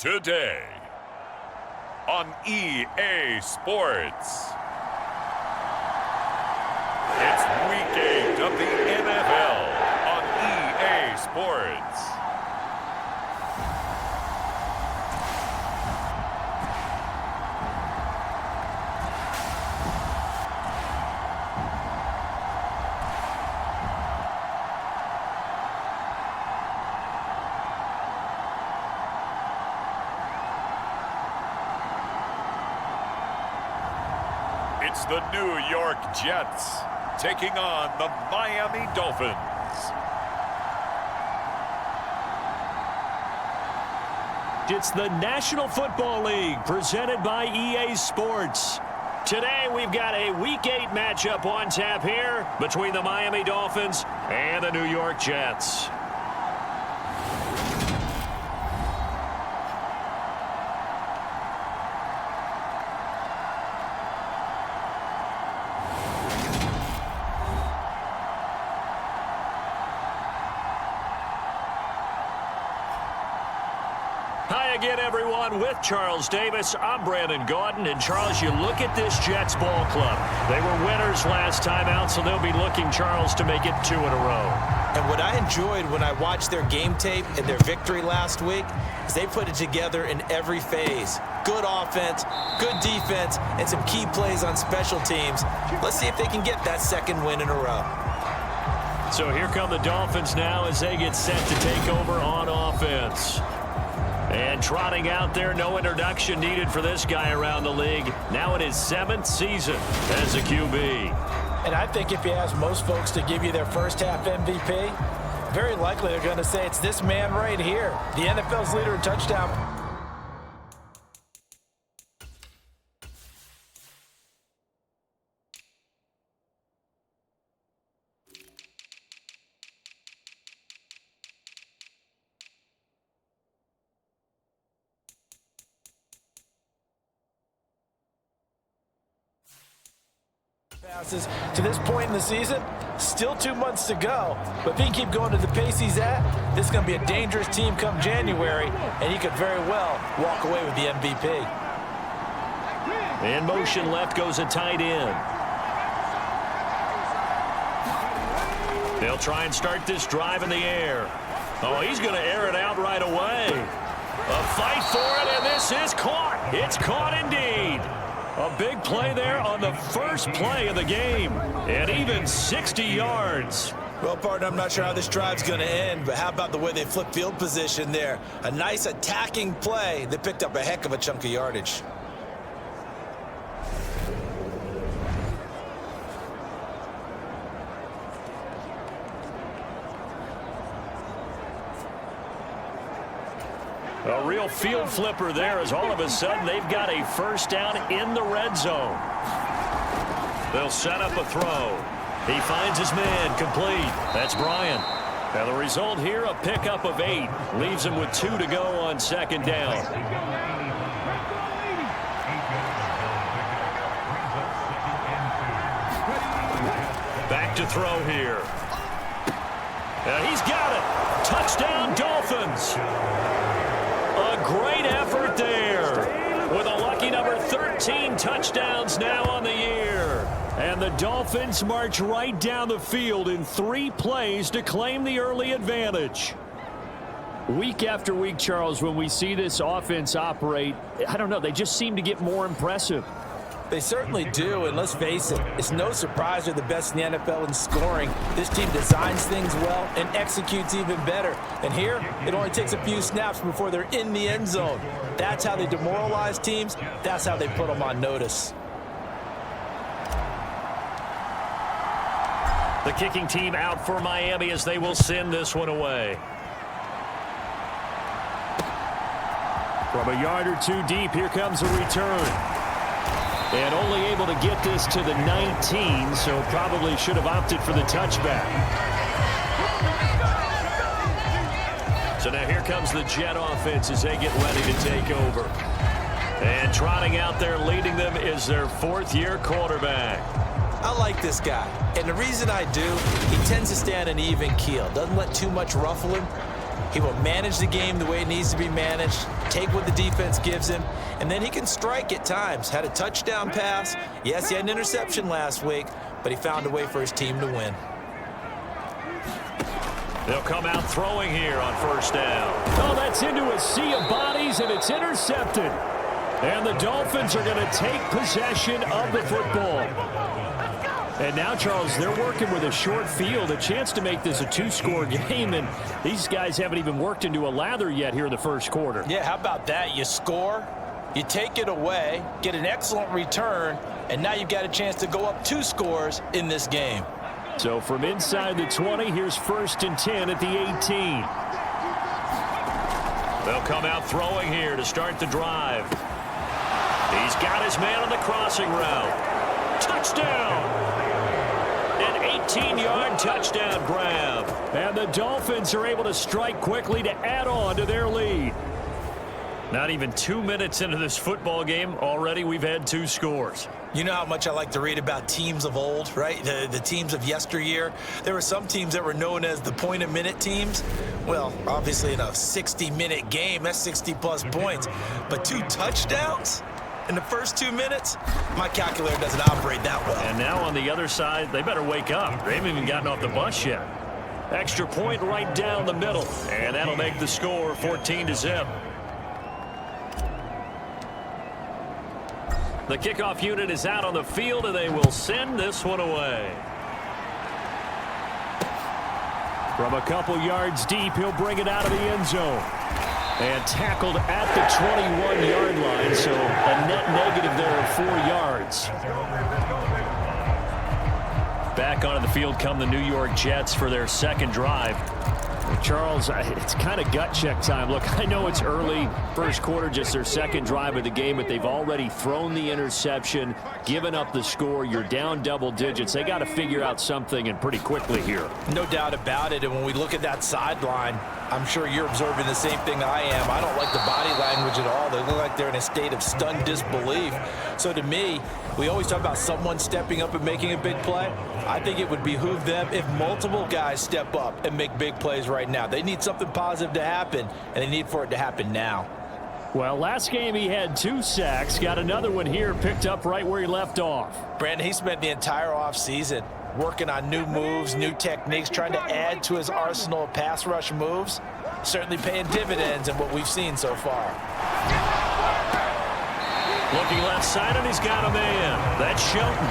Today on EA Sports. It's Week 8 of the NFL on EA Sports. It's the New York Jets taking on the Miami Dolphins. It's the National Football League presented by EA Sports. Today we've got a Week 8 matchup on tap here between the Miami Dolphins and the New York Jets. Hi again, everyone. With Charles Davis, I'm Brandon Gaudin. And, Charles, you look at this Jets ball club. They were winners last time out, so they'll be looking, Charles, to make it 2 in a row. And what I enjoyed when I watched their game tape and their victory last week is they put it together in every phase. Good offense, good defense, and some key plays on special teams. Let's see if they can get that second win in a row. So here come the Dolphins now as they get set to take over on offense. And trotting out there, no introduction needed for this guy around the league. Now in his 7th season as a QB. And I think if you ask most folks to give you their first half MVP, very likely they're going to say it's this man right here, the NFL's leader in touchdown. Passes to this point in the season, still 2 months to go, but if he can keep going to the pace he's at, this is going to be a dangerous team come January, and he could very well walk away with the MVP. In motion left goes a tight end. They'll try and start this drive in the air. Oh, he's going to air it out right away. A fight for it, and this is caught. It's caught indeed. A big play there on the first play of the game, and even 60 yards. Well, partner, I'm not sure how this drive's going to end, but how about the way they flip field position there? A nice attacking play. They picked up a heck of a chunk of yardage. A real field flipper there as all of a sudden they've got a first down in the red zone. They'll set up a throw. He finds his man complete. That's Bryant. Now the result here, a pickup of 8. Leaves him with 2 to go on second down. Back to throw here. He's got it. Touchdown Dolphins. A great effort there with a lucky number 13 touchdowns now on the year. And the Dolphins march right down the field in 3 plays to claim the early advantage. Week after week, Charles, when we see this offense operate, I don't know, they just seem to get more impressive. They certainly do, and let's face it, it's no surprise they're the best in the NFL in scoring. This team designs things well and executes even better. And here, it only takes a few snaps before they're in the end zone. That's how they demoralize teams. That's how they put them on notice. The kicking team out for Miami as they will send this one away. From a yard or 2 deep, here comes a return. And only able to get this to the 19, so probably should have opted for the touchback. So now here comes the Jet offense as they get ready to take over. And trotting out there leading them is their 4th-year quarterback. I like this guy, and the reason I do, he tends to stay on an even keel. Doesn't let too much ruffle him. He will manage the game the way it needs to be managed, take what the defense gives him, and then he can strike at times. Had a touchdown pass. Yes, he had an interception last week, but he found a way for his team to win. They'll come out throwing here on first down. Oh, that's into a sea of bodies, and it's intercepted. And the Dolphins are going to take possession of the football. And now, Charles, they're working with a short field, a chance to make this a two-score game, and these guys haven't even worked into a lather yet here in the first quarter. Yeah, how about that? You score, you take it away, get an excellent return, and now you've got a chance to go up 2 scores in this game. So from inside the 20, here's 1st and 10 at the 18. They'll come out throwing here to start the drive. He's got his man on the crossing route. Touchdown! An 18-yard touchdown grab. And the Dolphins are able to strike quickly to add on to their lead. Not even 2 minutes into this football game, already we've had 2 scores. You know how much I like to read about teams of old, right? The teams of yesteryear. There were some teams that were known as the point-a-minute teams. Well, obviously in a 60-minute game, that's 60-plus points. But 2 touchdowns in the first 2 minutes? My calculator doesn't operate that well. And now on the other side, they better wake up. They haven't even gotten off the bus yet. Extra point right down the middle. And that'll make the score 14-0. The kickoff unit is out on the field, and they will send this one away. From a couple yards deep, he'll bring it out of the end zone. And tackled at the 21-yard line, so a net negative there of 4 yards. Back onto the field come the New York Jets for their second drive. Charles, it's kind of gut check time. Look, I know it's early, first quarter, just their second drive of the game, but they've already thrown the interception, given up the score. You're down double digits. They got to figure out something, and pretty quickly here. No doubt about it, and when we look at that sideline, I'm sure you're observing the same thing I am. I don't like the body language at all. They look like they're in a state of stunned disbelief. So to me, we always talk about someone stepping up and making a big play. I think it would behoove them if multiple guys step up and make big plays right now. They need something positive to happen, and they need for it to happen now. Well, last game he had 2 sacks. Got another one here, picked up right where he left off. Brandon, he spent the entire offseason working on new moves, new techniques, trying to add to his arsenal of pass rush moves. Certainly paying dividends in what we've seen so far. Looking left side, and he's got a man. That's Shelton.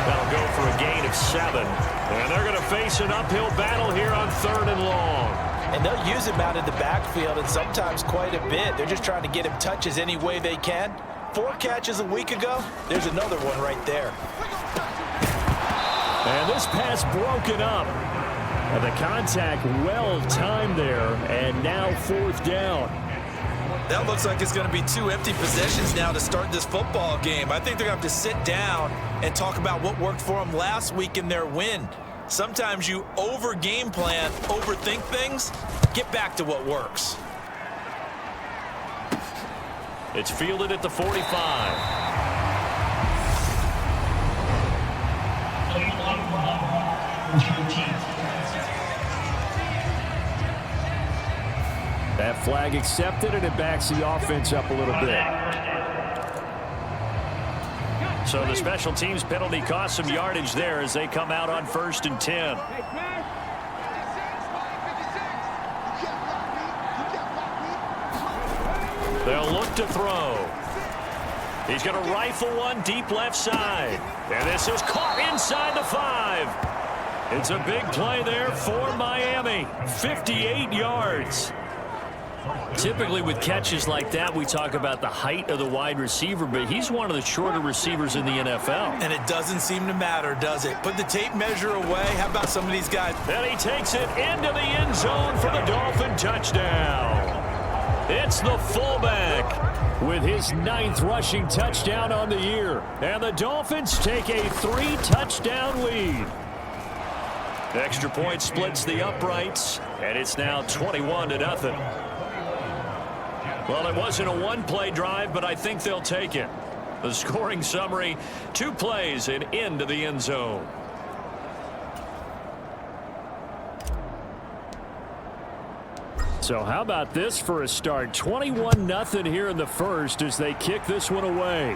That'll go for a gain of 7. And they're going to face an uphill battle here on 3rd and long. And they'll use him out in the backfield, and sometimes quite a bit. They're just trying to get him touches any way they can. 4 catches a week ago. There's another one right there. And this pass broken up. And the contact well timed there, and now 4th down. That looks like it's going to be 2 empty possessions now to start this football game. I think they're going to have to sit down and talk about what worked for them last week in their win. Sometimes you over-game plan, overthink things. Get back to what works. It's fielded at the 45. That flag accepted, and it backs the offense up a little bit. So the special teams penalty cost some yardage there as they come out on 1st and 10. They'll look to throw. He's going to rifle one deep left side. And this is caught inside the 5. It's a big play there for Miami. 58 yards. Typically with catches like that, we talk about the height of the wide receiver, but he's one of the shorter receivers in the NFL. And it doesn't seem to matter, does it? Put the tape measure away. How about some of these guys? And he takes it into the end zone for the Dolphin touchdown. It's the fullback with his 9th rushing touchdown on the year. And the Dolphins take a 3-touchdown lead. The extra point splits the uprights, and it's now 21-0. Well, it wasn't a one-play drive, but I think they'll take it. The scoring summary, 2 plays and into the end zone. So how about this for a start? 21-0 here in the first as they kick this one away.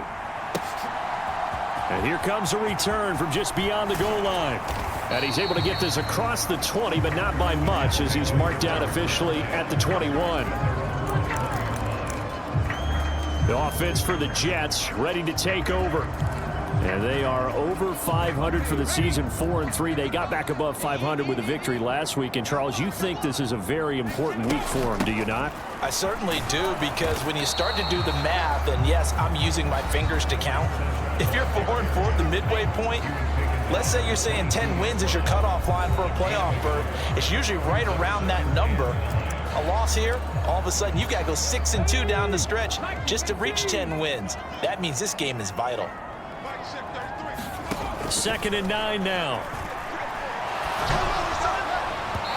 And here comes a return from just beyond the goal line. And he's able to get this across the 20, but not by much as he's marked down officially at the 21. The offense for the Jets ready to take over. And they are over 500 for the season, 4-3. They got back above 500 with a victory last week. And, Charles, you think this is a very important week for them, do you not? I certainly do, because when you start to do the math, and yes, I'm using my fingers to count. If you're 4-4 at the midway point, let's say you're saying 10 wins is your cutoff line for a playoff berth. It's usually right around that number. A loss here, all of a sudden you've got to go 6-2 down the stretch just to reach 10 wins. That means this game is vital. 2nd and 9 now.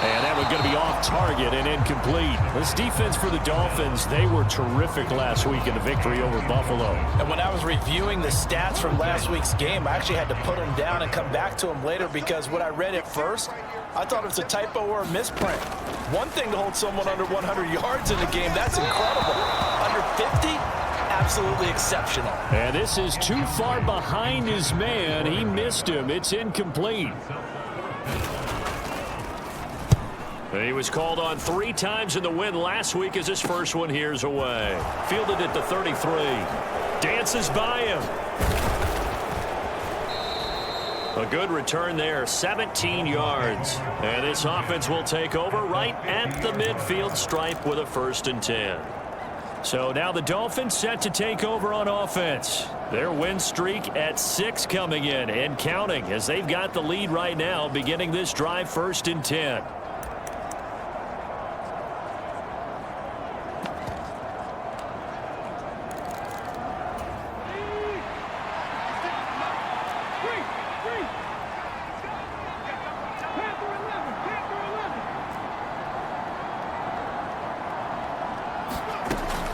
And that one's going to be off target and incomplete. This defense for the Dolphins, they were terrific last week in the victory over Buffalo. And when I was reviewing the stats from last week's game, I actually had to put them down and come back to them later, because when I read it first, I thought it was a typo or a misprint. One thing to hold someone under 100 yards in a game, that's incredible. Under 50? Absolutely exceptional. And this is too far behind his man. He missed him. It's incomplete. He was called on 3 times in the win last week as his first one here's away. Fielded at the 33. Dances by him. A good return there, 17 yards. And this offense will take over right at the midfield stripe with a 1st and 10. So now the Dolphins set to take over on offense. Their win streak at 6 coming in and counting, as they've got the lead right now beginning this drive, 1st and 10.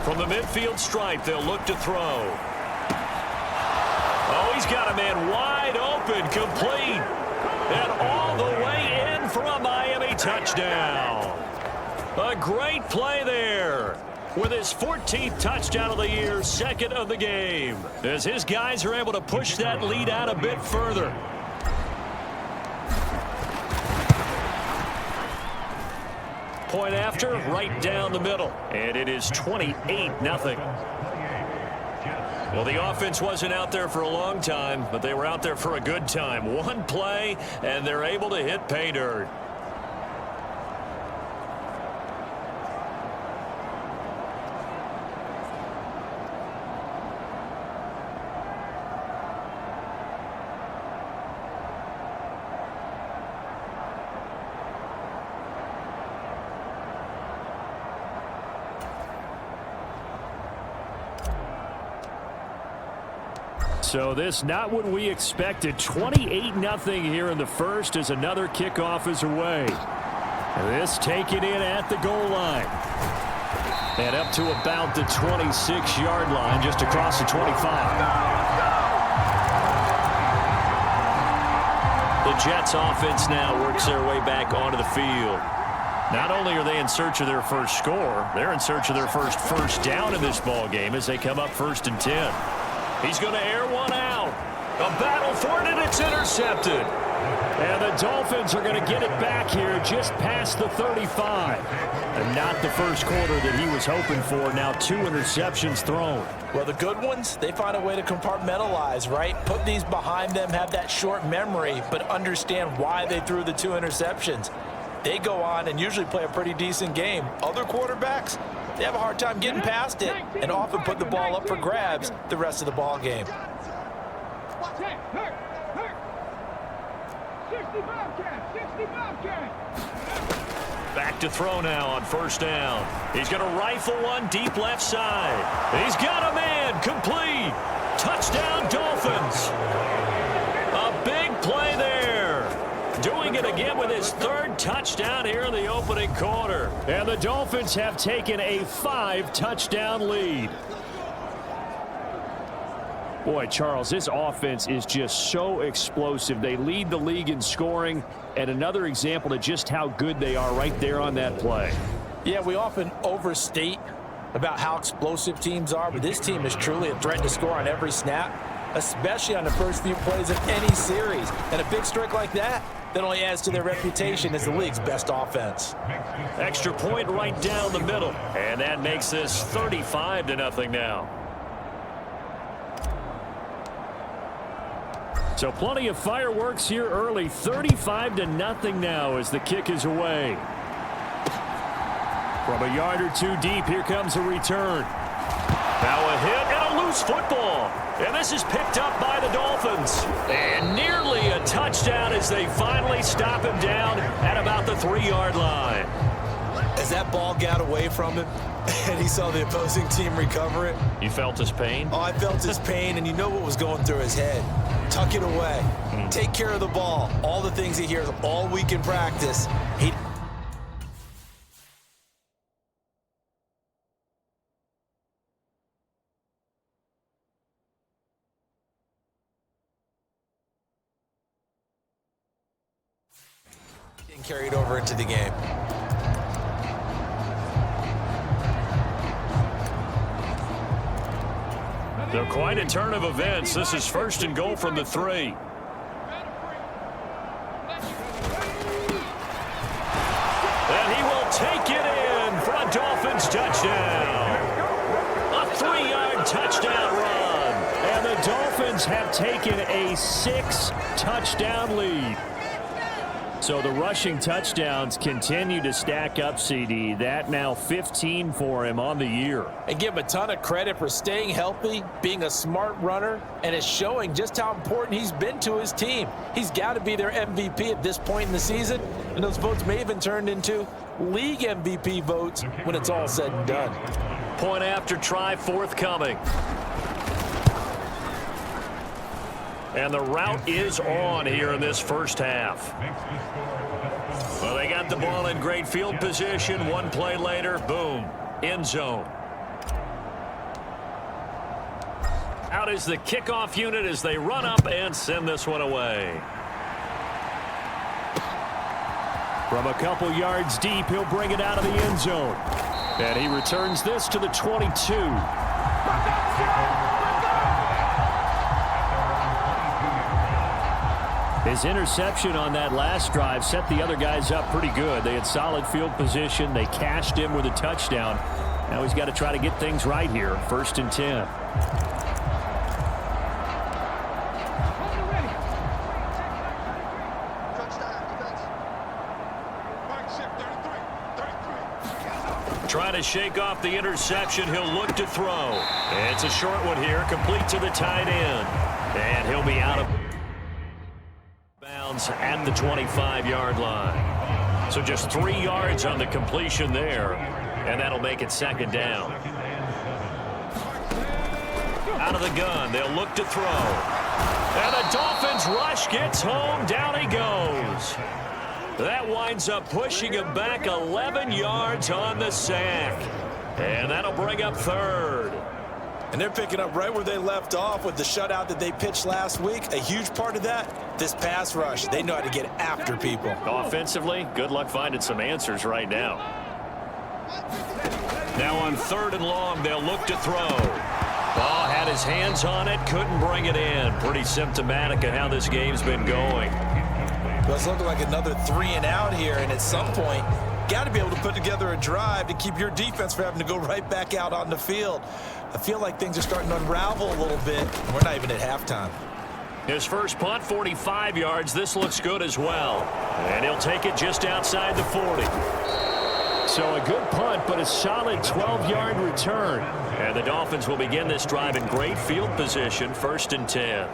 From the midfield stripe, they'll look to throw. Oh, he's got a man wide open, complete. And all the way in for a Miami touchdown. A great play there. With his 14th touchdown of the year, 2nd of the game. As his guys are able to push that lead out a bit further. Point after, right down the middle. And it is 28-0. Well, the offense wasn't out there for a long time, but they were out there for a good time. One play, and they're able to hit pay dirt. So this not what we expected. 28-0 here in the first as another kickoff is away. This taken in at the goal line. And up to about the 26-yard line, just across the 25. The Jets offense now works their way back onto the field. Not only are they in search of their first score, they're in search of their first down in this ball game as they come up 1st and 10. He's going to air one out. A battle for it, and it's intercepted. And the Dolphins are going to get it back here just past the 35. And not the first quarter that he was hoping for. Now 2 interceptions thrown. Well, the good ones, they find a way to compartmentalize, right? Put these behind them, have that short memory, but understand why they threw the 2 interceptions. They go on and usually play a pretty decent game. Other quarterbacks, they have a hard time getting past it and often put the ball up for grabs the rest of the ball game. Back to throw now on 1st down. He's going to rifle one deep left side. He's got a man, complete. Touchdown Dolphins. A big play there. Doing it again with his 3rd touchdown here in the opening quarter. And the Dolphins have taken a 5-touchdown lead. Boy, Charles, this offense is just so explosive. They lead the league in scoring, and another example of just how good they are right there on that play. Yeah, we often overstate about how explosive teams are, but this team is truly a threat to score on every snap, especially on the first few plays of any series. And a big streak like that only adds to their reputation as the league's best offense. Extra point right down the middle. And that makes this 35-0 now. So plenty of fireworks here early. 35-0 now as the kick is away. From a yard or two deep, here comes a return. Now a hit and a loose football. And this is picked up by the Dolphins. And nearly a touchdown as they finally stop him down at about the 3-yard line. As that ball got away from him and he saw the opposing team recover it. You felt his pain? Oh, I felt his pain, and you know what was going through his head. Tuck it away. Take care of the ball. All the things he hears all week in practice. He carried over into the game. So quite a turn of events. This is 1st and goal from the 3. And he will take it in for a Dolphins touchdown. A 3-yard touchdown run. And the Dolphins have taken a 6-touchdown lead. So the rushing touchdowns continue to stack up, CD. That now 15 for him on the year. And give him a ton of credit for staying healthy, being a smart runner, and it's showing just how important he's been to his team. He's got to be their MVP at this point in the season, and those votes may even turn into league MVP votes when it's all said and done. Point after try forthcoming. And the route is on here in this first half. Well, they got the ball in great field position. One play later, boom, end zone. Out is the kickoff unit as they run up and send this one away. From a couple yards deep, he'll bring it out of the end zone. And he returns this to the 22. His interception on that last drive set the other guys up pretty good. They had solid field position. They cashed him with a touchdown. Now he's got to try to get things right here. 1st and 10. Trying to shake off the interception. He'll look to throw. It's a short one here, complete to the tight end. And he'll be out of bounds at the 25-yard line. So just 3 yards on the completion there, and that'll make it 2nd down. Out of the gun, they'll look to throw. And the Dolphins rush gets home, down he goes. That winds up pushing him back 11 yards on the sack. And that'll bring up 3rd. And they're picking up right where they left off with the shutout that they pitched last week. A huge part of that, this pass rush. They know how to get after people. Offensively, good luck finding some answers right now. Now on 3rd and long, they'll look to throw. Ball had his hands on it, couldn't bring it in. Pretty symptomatic of how this game's been going. Well, it's looking like another 3 and out here, and at some point, got to be able to put together a drive to keep your defense from having to go right back out on the field. I feel like things are starting to unravel a little bit. We're not even at halftime. His first punt, 45 yards. This looks good as well. And he'll take it just outside the 40. So a good punt, but a solid 12-yard return. And the Dolphins will begin this drive in great field position, 1st and 10.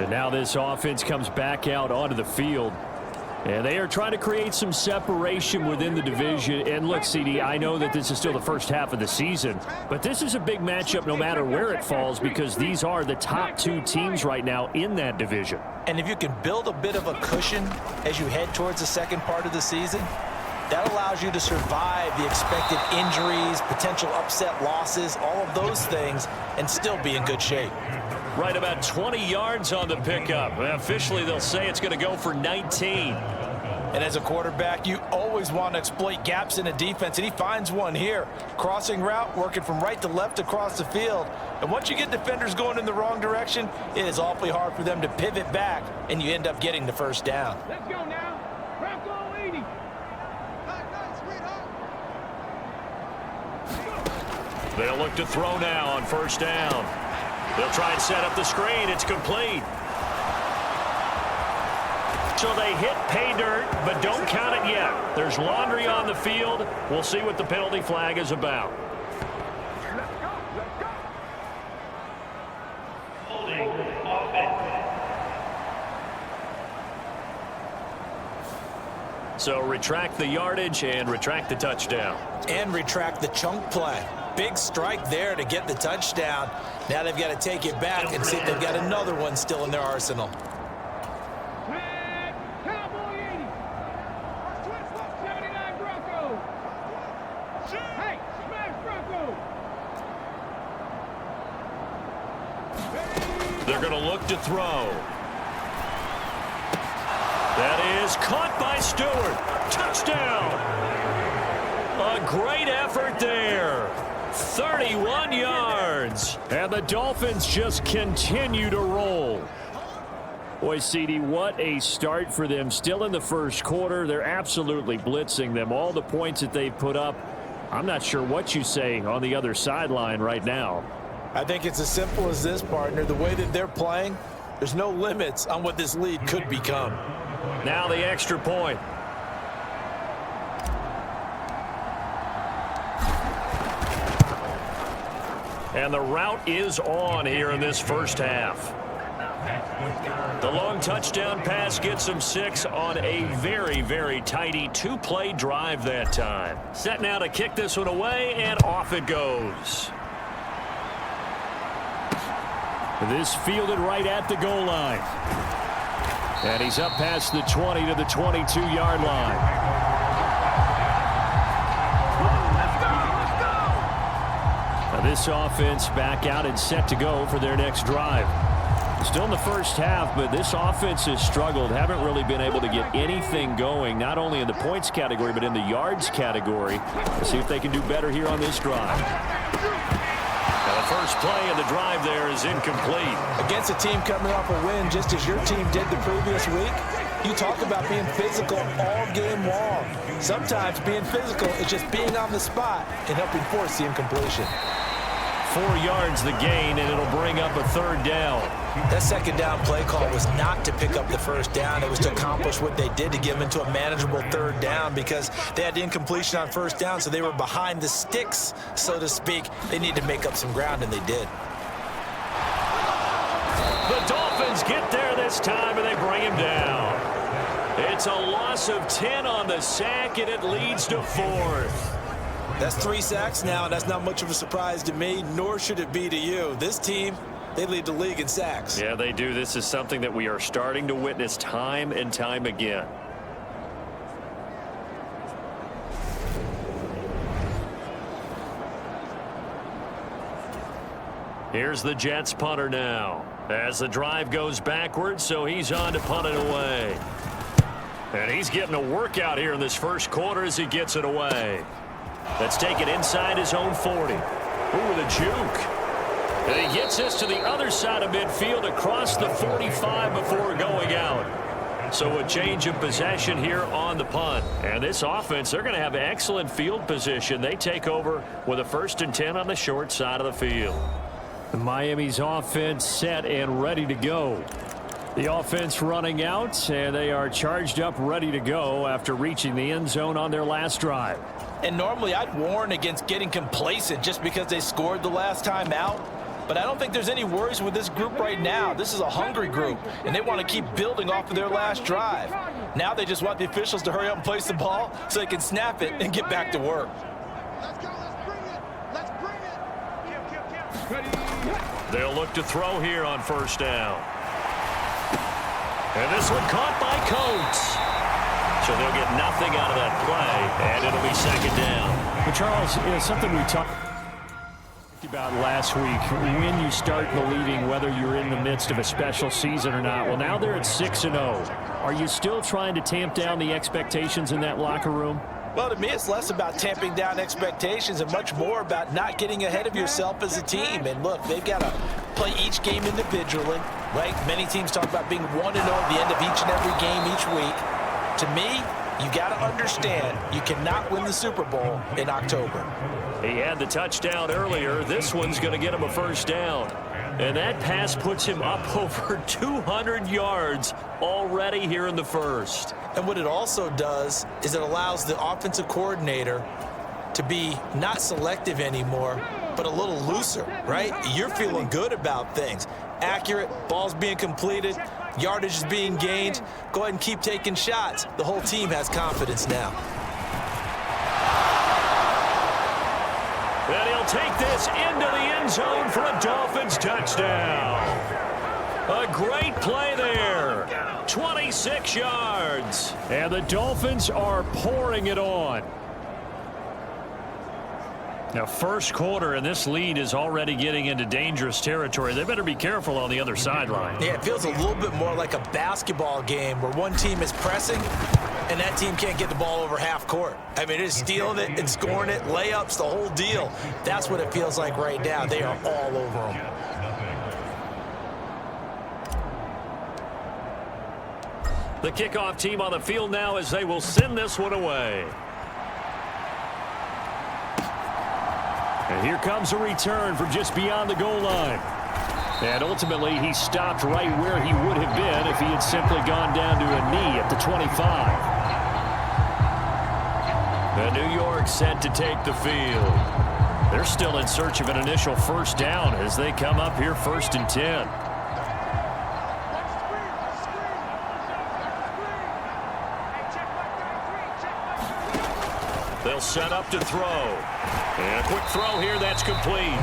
And now this offense comes back out onto the field. And they are trying to create some separation within the division. And look, CD, I know that this is still the first half of the season, but this is a big matchup no matter where it falls because these are the top 2 teams right now in that division. And if you can build a bit of a cushion as you head towards the second part of the season, that allows you to survive the expected injuries, potential upset losses, all of those things, and still be in good shape. Right about 20 yards on the pickup. Officially, they'll say it's going to go for 19. And as a quarterback, you always always want to exploit gaps in a defense, and he finds one here. Crossing route, working from right to left across the field. And once you get defenders going in the wrong direction, it is awfully hard for them to pivot back, and you end up getting the first down. Let's go now. Bronco 80. They'll look to throw now on first down. They'll try and set up the screen. It's complete. So they hit pay dirt, but don't count it yet. There's laundry on the field. We'll see what the penalty flag is about. So retract the yardage and retract the touchdown. And retract the chunk play. Big strike there to get the touchdown. Now they've got to take it back and see if they've got another one still in their arsenal. Cowboy 80. 79 Bronco. Hey, smash Bronco. They're going to look to throw. That is caught by Stewart. Touchdown. A great effort there. 31 yards. And the Dolphins just continue to roll. Boy, CD, what a start for them. Still in the first quarter. They're absolutely blitzing them. All the points that they've put up, I'm not sure what you say on the other sideline right now. I think it's as simple as this, partner. The way that they're playing, there's no limits on what this lead could become. Now the extra point. And the route is on here in this first half. The long touchdown pass gets them 6 on a very, very tidy 2-play drive that time. Set now to kick this one away, and off it goes. This fielded right at the goal line. And he's up past the 20 to the 22-yard line. This offense back out and set to go for their next drive. Still in the first half, but this offense has struggled. Haven't really been able to get anything going, not only in the points category, but in the yards category. Let's see if they can do better here on this drive. Now the first play of the drive there is incomplete. Against a team coming off a win, just as your team did the previous week, you talk about being physical all game long. Sometimes being physical is just being on the spot and helping force the incompletion. 4 yards the gain, and it'll bring up a third down. That second down play call was not to pick up the first down. It was to accomplish what they did, to get them into a manageable third down, because they had the incompletion on first down, so they were behind the sticks, so to speak. They needed to make up some ground, and they did. The Dolphins get there this time, and they bring him down. It's a loss of 10 on the sack, and it leads to 4th. That's 3 sacks now, and that's not much of a surprise to me, nor should it be to you. This team, they lead the league in sacks. Yeah, they do. This is something that we are starting to witness time and time again. Here's the Jets punter now. As the drive goes backwards, so he's on to punt it away. And he's getting a workout here in this first quarter as he gets it away. Let's take it inside his own 40. Ooh, the juke. And he gets this to the other side of midfield across the 45 before going out. So a change of possession here on the punt. And this offense, they're going to have excellent field position. They take over with a 1st and 10 on the short side of the field. Miami's offense set and ready to go. The offense running out, and they are charged up, ready to go after reaching the end zone on their last drive. And normally I'd warn against getting complacent just because they scored the last time out. But I don't think there's any worries with this group right now. This is a hungry group, and they want to keep building off of their last drive. Now they just want the officials to hurry up and place the ball so they can snap it and get back to work. Let's go. Let's bring it. They'll look to throw here on first down. And this one caught by Coates. So they'll get nothing out of that play, and it'll be 2nd down. But Charles, something we talked About last week, when you start believing whether you're in the midst of a special season or not. Well, now they're at 6-0. Are you still trying to tamp down the expectations in that locker room? Well, to me, it's less about tamping down expectations and much more about not getting ahead of yourself as a team. And look, they've got to play each game individually, right? Many teams talk about being 1-0 at the end of each and every game each week. To me, you got to understand you cannot win the Super Bowl in October. He had the touchdown earlier. This one's going to get him a first down. And that pass puts him up over 200 yards already here in the first. And what it also does is it allows the offensive coordinator to be not selective anymore, but a little looser, right? You're feeling good about things. Accurate, balls being completed, yardage is being gained. Go ahead and keep taking shots. The whole team has confidence now. And he'll take this into the end zone for a Dolphins touchdown. A great play there. 26 yards. And the Dolphins are pouring it on. Now, first quarter, and this lead is already getting into dangerous territory. They better be careful on the other sideline. Yeah, it feels a little bit more like a basketball game where one team is pressing and that team can't get the ball over half court. I mean, it's stealing it and scoring it, layups, the whole deal. That's what it feels like right now. They are all over them. The kickoff team on the field now as they will send this one away. And here comes a return from just beyond the goal line. And ultimately, he stopped right where he would have been if he had simply gone down to a knee at the 25. The New York set to take the field. They're still in search of an initial first down as they come up here 1st and 10. They'll set up to throw. And a quick throw here, that's complete.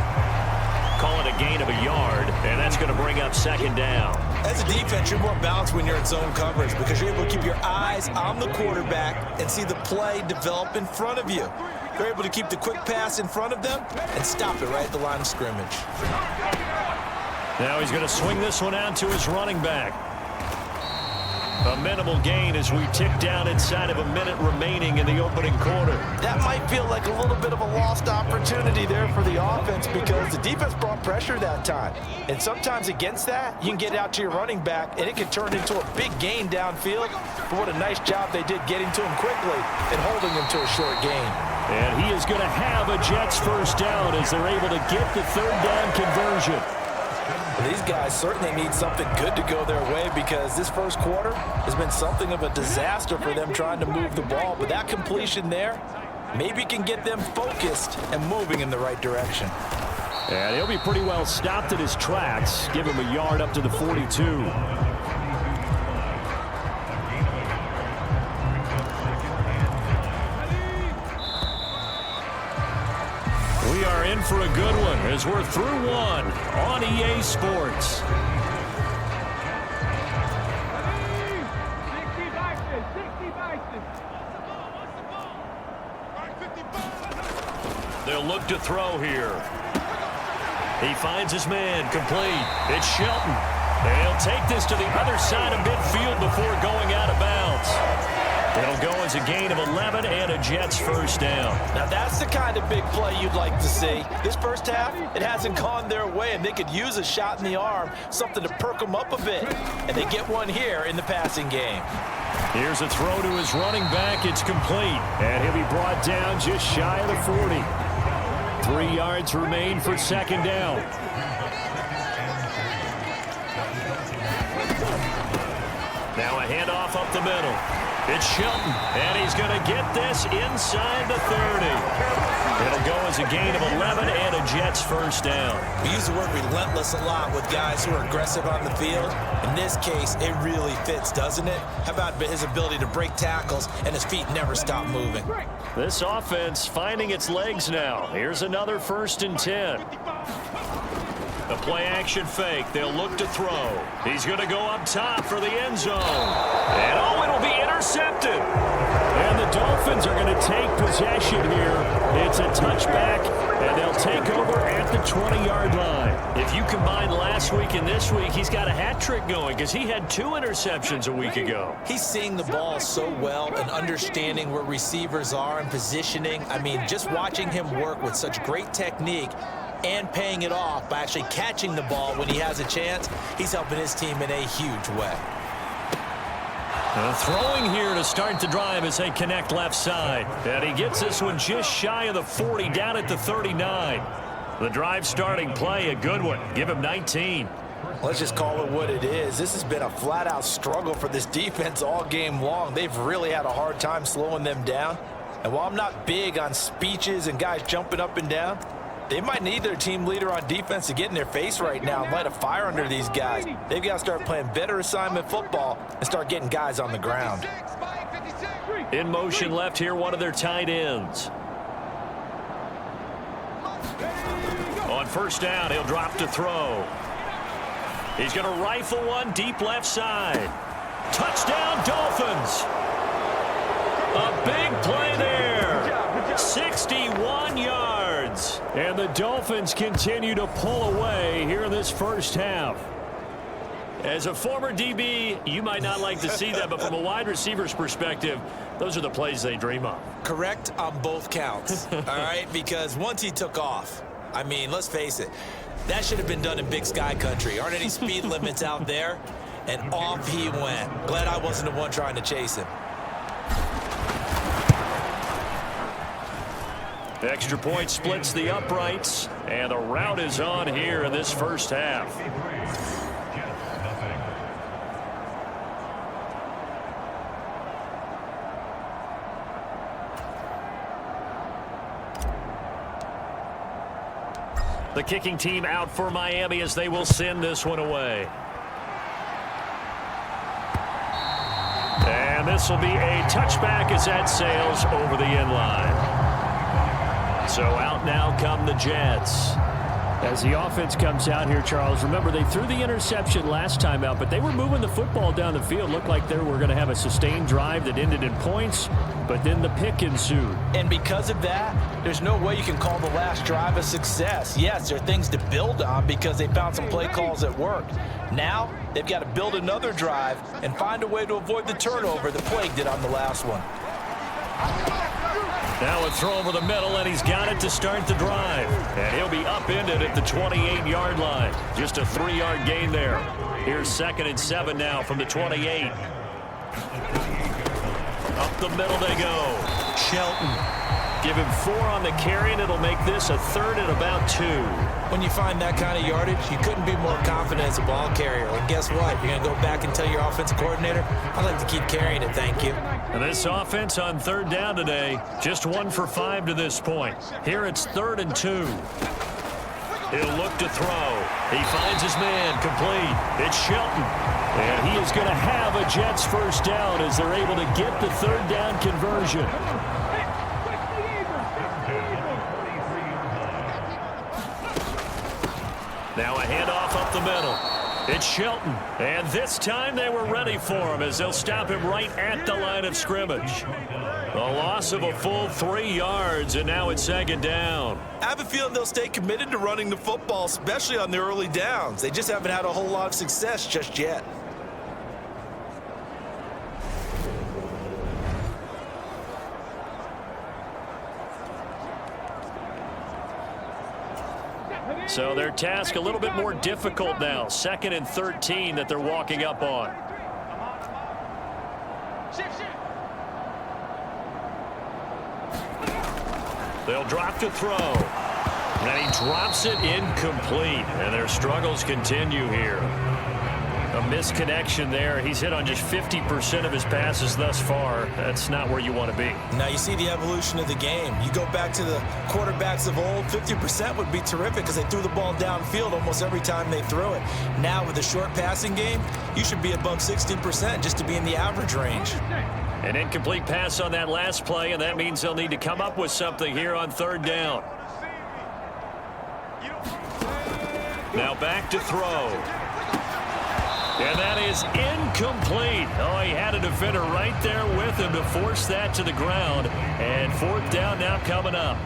Call it a gain of a yard, and that's going to bring up 2nd down. As a defense, you're more balanced when you're in zone coverage because you're able to keep your eyes on the quarterback and see the play develop in front of you. You're able to keep the quick pass in front of them and stop it right at the line of scrimmage. Now he's going to swing this one out to his running back. A minimal gain as we tick down inside of a minute remaining in the opening quarter. That might feel like a little bit of a lost opportunity there for the offense because the defense brought pressure that time. And sometimes against that, you can get out to your running back and it can turn into a big gain downfield. But what a nice job they did getting to him quickly and holding him to a short gain. And he is going to have a Jets first down as they're able to get the 3rd down conversion. These guys certainly need something good to go their way because this first quarter has been something of a disaster for them trying to move the ball. But that completion there maybe can get them focused and moving in the right direction. And he'll be pretty well stopped at his tracks. Give him a yard up to the 42. We are in for a good one as we're through one on EA Sports. They'll look to throw here. He finds his man complete. It's Shelton. He'll take this to the other side of midfield before going out of bounds. It'll go as a gain of 11 and a Jets first down. Now that's the kind of big play you'd like to see. This first half, it hasn't gone their way, and they could use a shot in the arm, something to perk them up a bit. And they get one here in the passing game. Here's a throw to his running back. It's complete. And he'll be brought down just shy of the 40. 3 yards remain for 2nd down. Now a handoff up the middle. It's Shelton, and he's going to get this inside the 30. It'll go as a gain of 11 and a Jets first down. We use the word relentless a lot with guys who are aggressive on the field. In this case, it really fits, doesn't it? How about his ability to break tackles and his feet never stop moving? This offense finding its legs now. Here's another 1st and 10. The play action fake. They'll look to throw. He's going to go up top for the end zone. And oh, it'll be intercepted. And the Dolphins are going to take possession here. It's a touchback, and they'll take over at the 20-yard line. If you combine last week and this week, he's got a hat trick going because he had 2 interceptions a week ago. He's seeing the ball so well and understanding where receivers are and positioning. I mean, just watching him work with such great technique and paying it off by actually catching the ball when he has a chance, he's helping his team in a huge way. Throwing here to start the drive as they connect left side. And he gets this one just shy of the 40, down at the 39. The drive starting play, a good one. Give him 19. Let's just call it what it is. This has been a flat-out struggle for this defense all game long. They've really had a hard time slowing them down. And while I'm not big on speeches and guys jumping up and down, they might need their team leader on defense to get in their face right now and light a fire under these guys. They've got to start playing better assignment football and start getting guys on the ground. In motion left here, one of their tight ends. On first down, he'll drop to throw. He's going to rifle one deep left side. Touchdown, Dolphins. A big play there. 61 yards. And the Dolphins continue to pull away here in this first half. As a former DB, you might not like to see that, but from a wide receiver's perspective, those are the plays they dream of. Correct on both counts, all right? Because once he took off, I mean, let's face it, that should have been done in Big Sky country. Aren't any speed limits out there? And off he went. Glad I wasn't the one trying to chase him. Extra point splits the uprights, and the route is on here in this first half. The kicking team out for Miami as they will send this one away. And this will be a touchback as that sails over the end line. So out now come the Jets. As the offense comes out here, Charles, remember they threw the interception last time out, but they were moving the football down the field. Looked like they were going to have a sustained drive that ended in points, but then the pick ensued. And because of that, there's no way you can call the last drive a success. Yes, there are things to build on because they found some play calls that worked. Now, they've got to build another drive and find a way to avoid the turnover that plagued it on the last one. Now a throw over the middle, and he's got it to start the drive. And he'll be upended at the 28-yard line. Just a 3-yard gain there. Here's 2nd and 7 now from the 28. Up the middle they go. Shelton. Give him 4 on the carry, and it'll make this a 3rd and about 2. When you find that kind of yardage, you couldn't be more confident as a ball carrier. And guess what? You're going to go back and tell your offensive coordinator, I'd like to keep carrying it, thank you. And this offense on 3rd down today, just 1 for 5 to this point. Here it's 3rd and 2. He'll look to throw. He finds his man complete. It's Shelton. And he is going to have a Jets first down as they're able to get the 3rd down conversion. Now a handoff up the middle. It's Shelton. And this time they were ready for him as they'll stop him right at the line of scrimmage. A loss of a full 3 yards, and now it's 2nd down. I have a feeling they'll stay committed to running the football, especially on the early downs. They just haven't had a whole lot of success just yet. So their task a little bit more difficult now. 2nd and 13 that they're walking up on. They'll drop to throw. And he drops it incomplete. And their struggles continue here. A misconnection there. He's hit on just 50% of his passes thus far. That's not where you want to be. Now you see the evolution of the game. You go back to the quarterbacks of old, 50% would be terrific because they threw the ball downfield almost every time they threw it. Now with the short passing game, you should be above 60% just to be in the average range. An incomplete pass on that last play, and that means they'll need to come up with something here on 3rd down. Now back to throw. And that is incomplete. Oh, he had a defender right there with him to force that to the ground. And 4th down now coming up.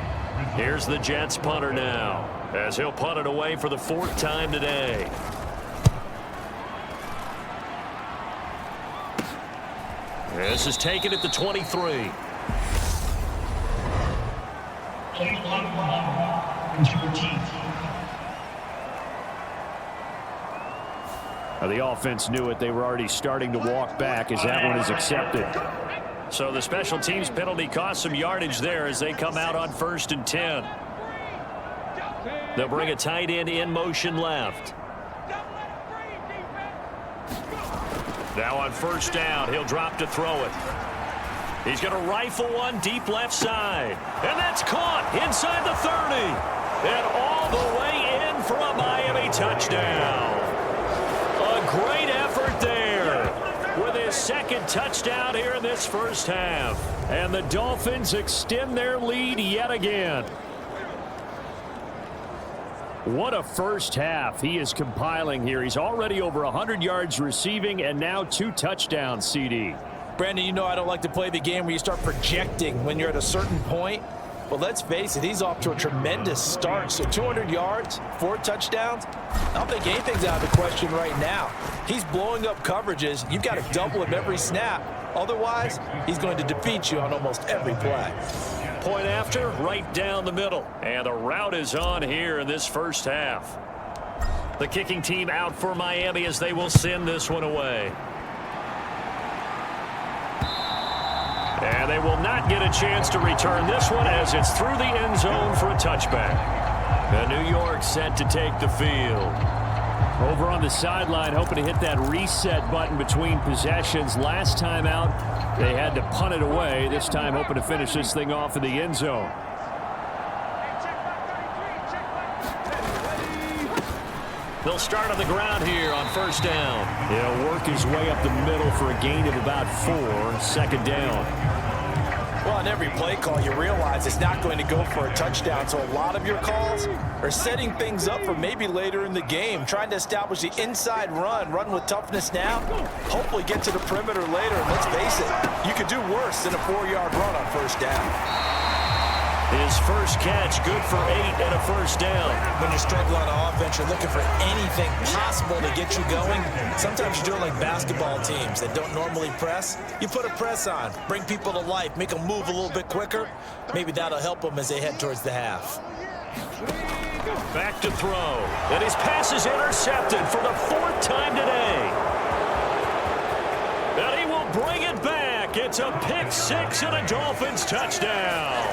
Here's the Jets punter now, as he'll punt it away for the 4th time today. This is taken at the 23. Now the offense knew it. They were already starting to walk back as that one is accepted. So the special teams penalty cost some yardage there as they come out on 1st and 10. They'll bring a tight end in motion left. Now on 1st down, he'll drop to throw it. He's going to rifle one deep left side. And that's caught inside the 30. And all the way in for a Miami touchdown. A great effort there with his 2nd touchdown here in this 1st half. And the Dolphins extend their lead yet again. What a 1st half he is compiling here. He's already over 100 yards receiving and now 2 touchdowns, CD. Brandon, you know I don't like to play the game where you start projecting when you're at a certain point. But let's face it, he's off to a tremendous start. So 200 yards, 4 touchdowns. I don't think anything's out of the question right now. He's blowing up coverages. You've got to double him every snap. Otherwise, he's going to defeat you on almost every play. Point after, right down the middle. And the route is on here in this 1st half. The kicking team out for Miami as they will send this one away. And they will not get a chance to return this one as it's through the end zone for a touchback. The New York set to take the field. Over on the sideline, hoping to hit that reset button between possessions. Last time out, they had to punt it away. This time, hoping to finish this thing off in the end zone. They'll start on the ground here on 1st down. He'll work his way up the middle for a gain of about 4. 2nd down. Well, on every play call, you realize it's not going to go for a touchdown. So a lot of your calls are setting things up for maybe later in the game, trying to establish the inside run with toughness now, hopefully get to the perimeter later. And let's face it, you could do worse than a 4-yard run on 1st down. His first catch, good for 8 and a 1st down. When you're struggling on offense, you're looking for anything possible to get you going. Sometimes you're doing like basketball teams that don't normally press. You put a press on, bring people to life, make them move a little bit quicker. Maybe that'll help them as they head towards the half. Back to throw. And his pass is intercepted for the 4th time today. And he will bring it back. It's a pick 6 and a Dolphins touchdown.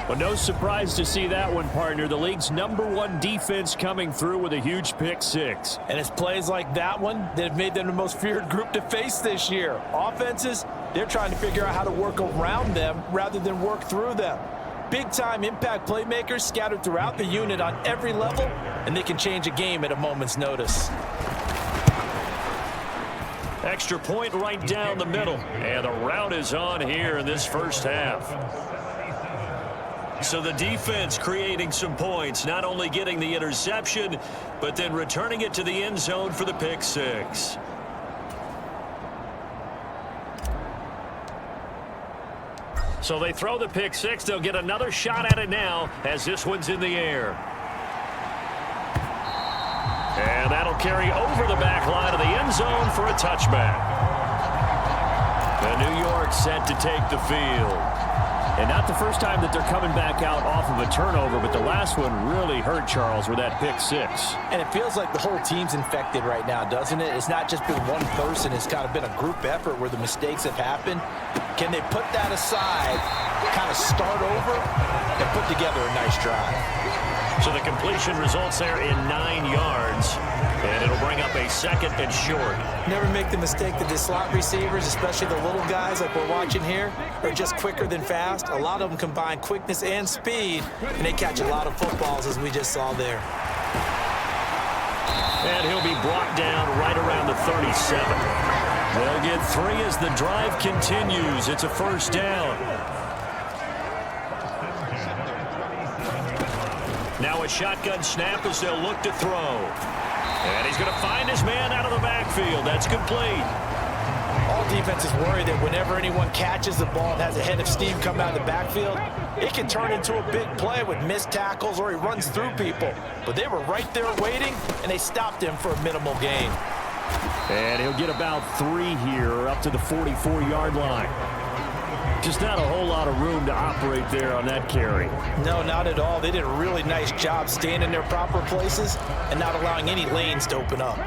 Well, no surprise to see that one, partner. The league's #1 defense coming through with a huge pick 6. And it's plays like that one that have made them the most feared group to face this year. Offenses, they're trying to figure out how to work around them rather than work through them. Big-time impact playmakers scattered throughout the unit on every level, and they can change a game at a moment's notice. Extra point right down the middle. And the route is on here in this 1st half. So the defense creating some points, not only getting the interception, but then returning it to the end zone for the pick 6. So they throw the pick 6. They'll get another shot at it now as this one's in the air. And that'll carry over the back line of the end zone for a touchback. The New York set to take the field. And not the first time that they're coming back out off of a turnover, but the last one really hurt Charles with that pick 6. And it feels like the whole team's infected right now, doesn't it? It's not just been one person. It's kind of been a group effort where the mistakes have happened. Can they put that aside, kind of start over, and put together a nice drive? So the completion results there in 9 yards, and it'll bring up a 2nd and short. Never make the mistake that the slot receivers, especially the little guys like we're watching here, are just quicker than fast. A lot of them combine quickness and speed, and they catch a lot of footballs, as we just saw there. And he'll be brought down right around the 37. They'll get 3 as the drive continues. It's a 1st down. Now a shotgun snap as they'll look to throw. And he's going to find his man out of the backfield. That's complete. All NFL defense is worried that whenever anyone catches the ball and has a head of steam come out of the backfield, it can turn into a big play with missed tackles or he runs through people. But they were right there waiting, and they stopped him for a minimal gain. And he'll get about 3 here up to the 44-yard line. Just not a whole lot of room to operate there on that carry. No, not at all. They did a really nice job staying in their proper places and not allowing any lanes to open up.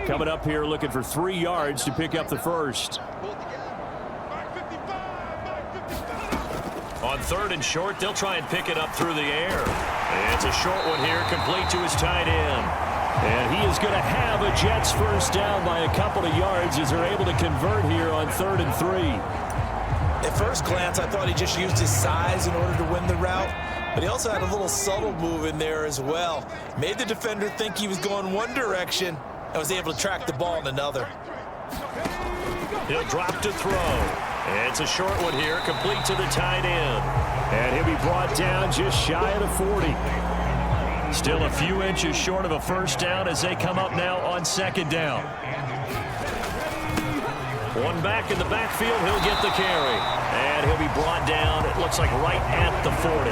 Coming up here looking for 3 yards to pick up the first. On 3rd and short, they'll try and pick it up through the air. It's a short one here, complete to his tight end. And he is going to have a Jets first down by a couple of yards as they're able to convert here on 3rd and 3. At first glance, I thought he just used his size in order to win the route, but he also had a little subtle move in there as well. Made the defender think he was going one direction and was able to track the ball in another. He'll drop to throw. It's a short one here, complete to the tight end. And he'll be brought down just shy of the 40. Still a few inches short of a first down as they come up now on 2nd down. One back in the backfield, he'll get the carry. And he'll be brought down, it looks like right at the 40.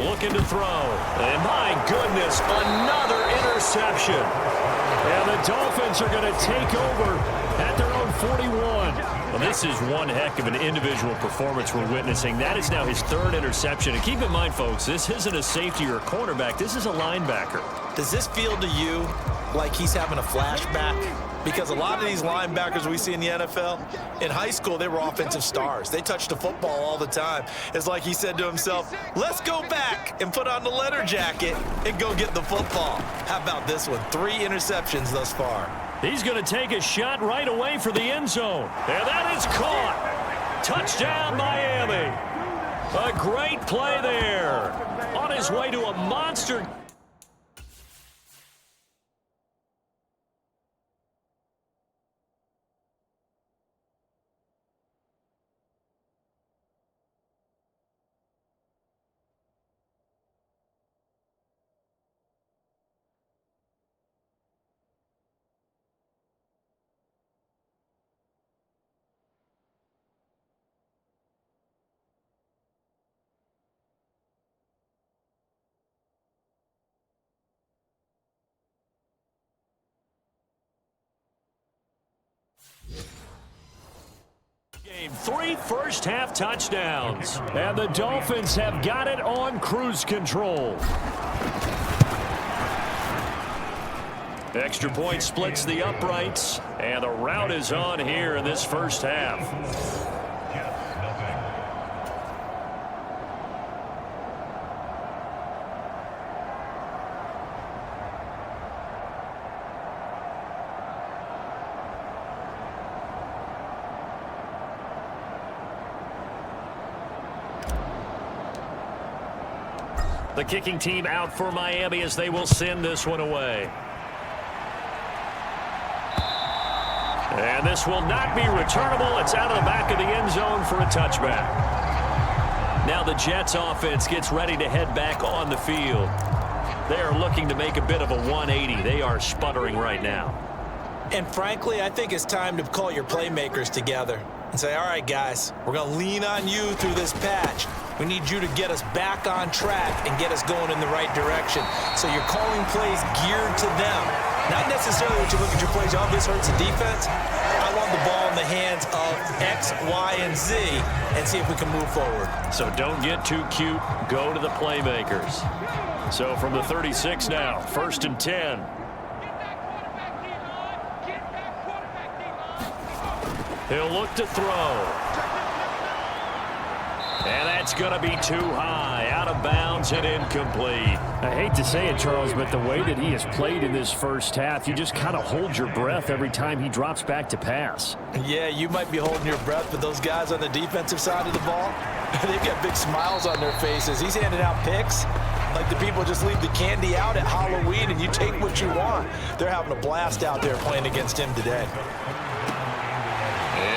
Looking to throw. And my goodness, another interception. And the Dolphins are going to take over at their own 41. Well, this is one heck of an individual performance we're witnessing. That is now his 3rd interception. And keep in mind, folks, this isn't a safety or a cornerback. This is a linebacker. Does this feel to you like he's having a flashback? Because a lot of these linebackers we see in the NFL, in high school, they were offensive stars. They touched the football all the time. It's like he said to himself, let's go back and put on the leather jacket and go get the football. How about this one? 3 interceptions thus far. He's going to take a shot right away for the end zone. And that is caught. Touchdown, Miami. A great play there. On his way to a monster. Game 3 first-half touchdowns. And the Dolphins have got it on cruise control. Extra point splits the uprights, and the route is on here in this first half. The kicking team out for Miami as they will send this one away. And this will not be returnable. It's out of the back of the end zone for a touchback. Now the Jets offense gets ready to head back on the field. They are looking to make a bit of a 180. They are sputtering right now. And frankly, I think it's time to call your playmakers together and say, all right, guys, we're going to lean on you through this patch. We need you to get us back on track and get us going in the right direction. So you're calling plays geared to them. Not necessarily when you look at your plays, oh, this hurts the defense. I want the ball in the hands of X, Y, and Z and see if we can move forward. So don't get too cute. Go to the playmakers. So from the 36 now, 1st and 10. He'll look to throw. And that's going to be too high, out of bounds and incomplete. I hate to say it, Charles, but the way that he has played in this first half, you just kind of hold your breath every time he drops back to pass. Yeah, you might be holding your breath, but those guys on the defensive side of the ball, they've got big smiles on their faces. He's handing out picks like the people just leave the candy out at Halloween and you take what you want. They're having a blast out there playing against him today.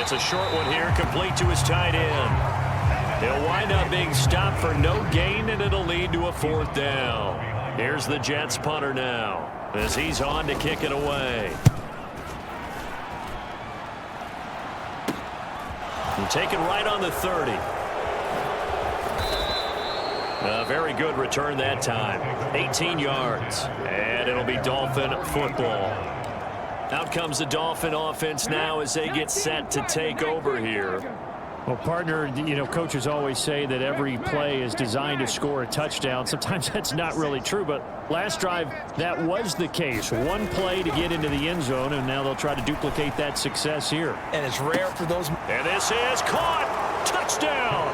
It's a short one here, complete to his tight end. He'll wind up being stopped for no gain, and it'll lead to a 4th down. Here's the Jets punter now as he's on to kick it away. And taken right on the 30. A very good return that time. 18 yards. And it'll be Dolphin football. Out comes the Dolphin offense now as they get set to take over here. Well, partner, coaches always say that every play is designed to score a touchdown. Sometimes that's not really true, but last drive, that was the case. One play to get into the end zone, and now they'll try to duplicate that success here. And it's rare for those. And this is caught. Touchdown.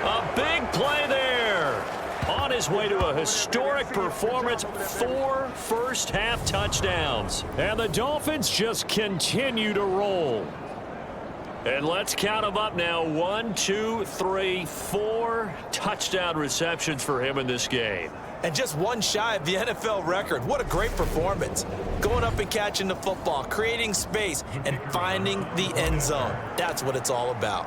A big play there. On his way to a historic performance, 4 first-half touchdowns. And the Dolphins just continue to roll. And let's count them up now. 1, 2, 3, 4 touchdown receptions for him in this game. And just one shy of the NFL record. What a great performance. Going up and catching the football, creating space, and finding the end zone. That's what it's all about.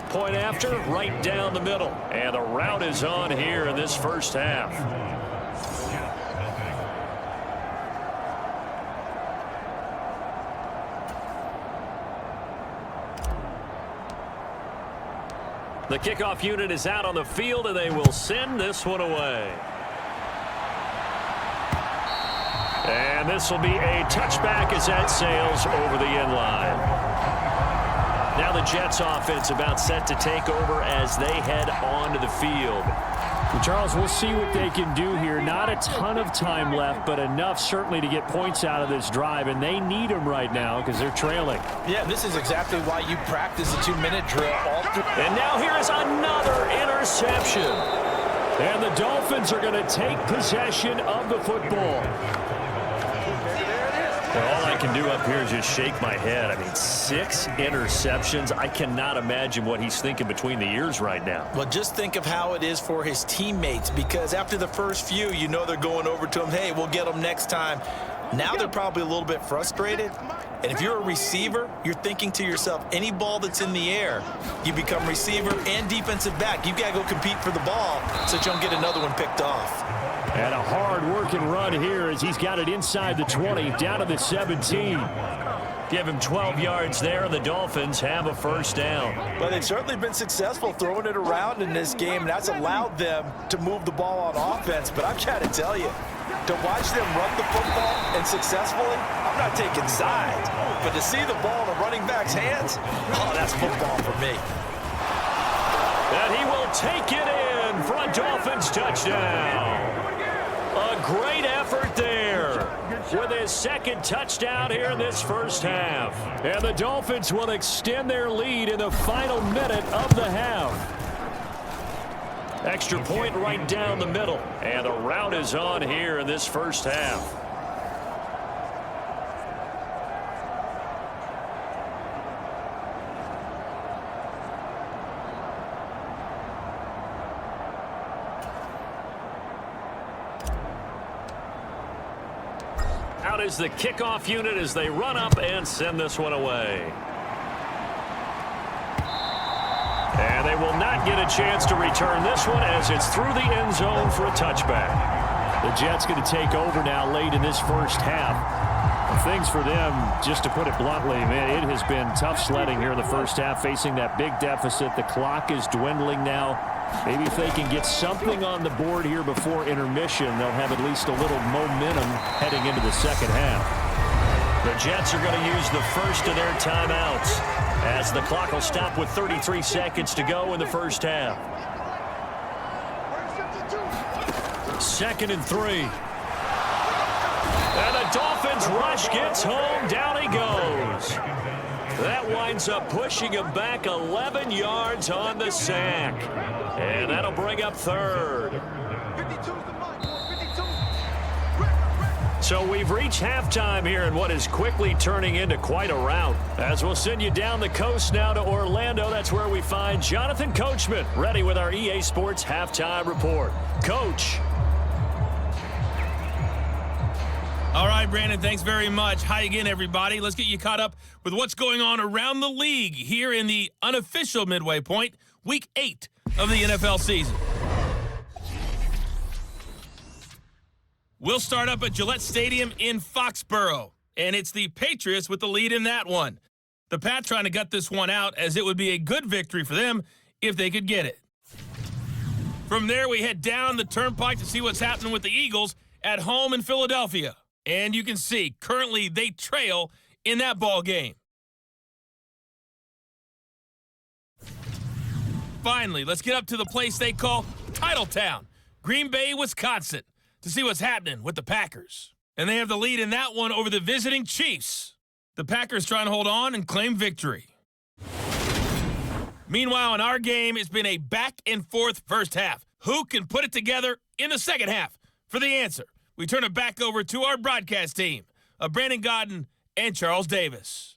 Point after, right down the middle. And the route is on here in this first half. The kickoff unit is out on the field, and they will send this one away. And this will be a touchback as that sails over the end line. Now the Jets offense about set to take over as they head onto the field. And Charles, we'll see what they can do here. Not a ton of time left, but enough certainly to get points out of this drive, and they need them right now because they're trailing. Yeah, this is exactly why you practice a 2-minute drill all through. And now here is another interception. And the Dolphins are going to take possession of the football. Well, all I can do up here is just shake my head. I mean, 6 interceptions. I cannot imagine what he's thinking between the ears right now. Well, just think of how it is for his teammates, because after the first few, they're going over to him, hey, we'll get them next time. Now they're probably a little bit frustrated. And if you're a receiver, you're thinking to yourself, any ball that's in the air, you become receiver and defensive back. You've got to go compete for the ball so that you don't get another one picked off. And a hard-working run here as he's got it inside the 20, down to the 17. Give him 12 yards there, and the Dolphins have a first down. But they've certainly been successful throwing it around in this game, and that's allowed them to move the ball on offense. But I've got to tell you, to watch them run the football and successfully, I'm not taking sides, but to see the ball in a running back's hands, oh, that's football for me. And he will take it in for a Dolphins touchdown. A great effort there with his second touchdown here in this first half. And the Dolphins will extend their lead in the final minute of the half. Extra point right down the middle. And the route is on here in this first half. Out is the kickoff unit as they run up and send this one away. And they will not get a chance to return this one as it's through the end zone for a touchback. The Jets going to take over now late in this first half. Things for them, just to put it bluntly, man, it has been tough sledding here in the first half, facing that big deficit. The clock is dwindling now. Maybe if they can get something on the board here before intermission, they'll have at least a little momentum heading into the second half. The Jets are going to use the first of their timeouts as the clock will stop with 33 seconds to go in the first half. 2nd and 3. And the Dolphins rush gets home. Down he goes. That winds up pushing him back 11 yards on the sack. And that'll bring up 3rd. So we've reached halftime here in what is quickly turning into quite a rout. As we'll send you down the coast now to Orlando. That's where we find Jonathan Coachman ready with our EA Sports Halftime Report. Coach. All right, Brandon, thanks very much. Hi again, everybody. Let's get you caught up with what's going on around the league here in the unofficial midway point, Week 8 of the NFL season. We'll start up at Gillette Stadium in Foxborough, and it's the Patriots with the lead in that one. The Pats trying to gut this one out, as it would be a good victory for them if they could get it. From there, we head down the turnpike to see what's happening with the Eagles at home in Philadelphia. And you can see, currently, they trail in that ball game. Finally, let's get up to the place they call Titletown, Green Bay, Wisconsin, to see what's happening with the Packers. And they have the lead in that one over the visiting Chiefs. The Packers trying to hold on and claim victory. Meanwhile, in our game, it's been a back-and-forth first half. Who can put it together in the second half? For the answer, we turn it back over to our broadcast team of Brandon Godden and Charles Davis.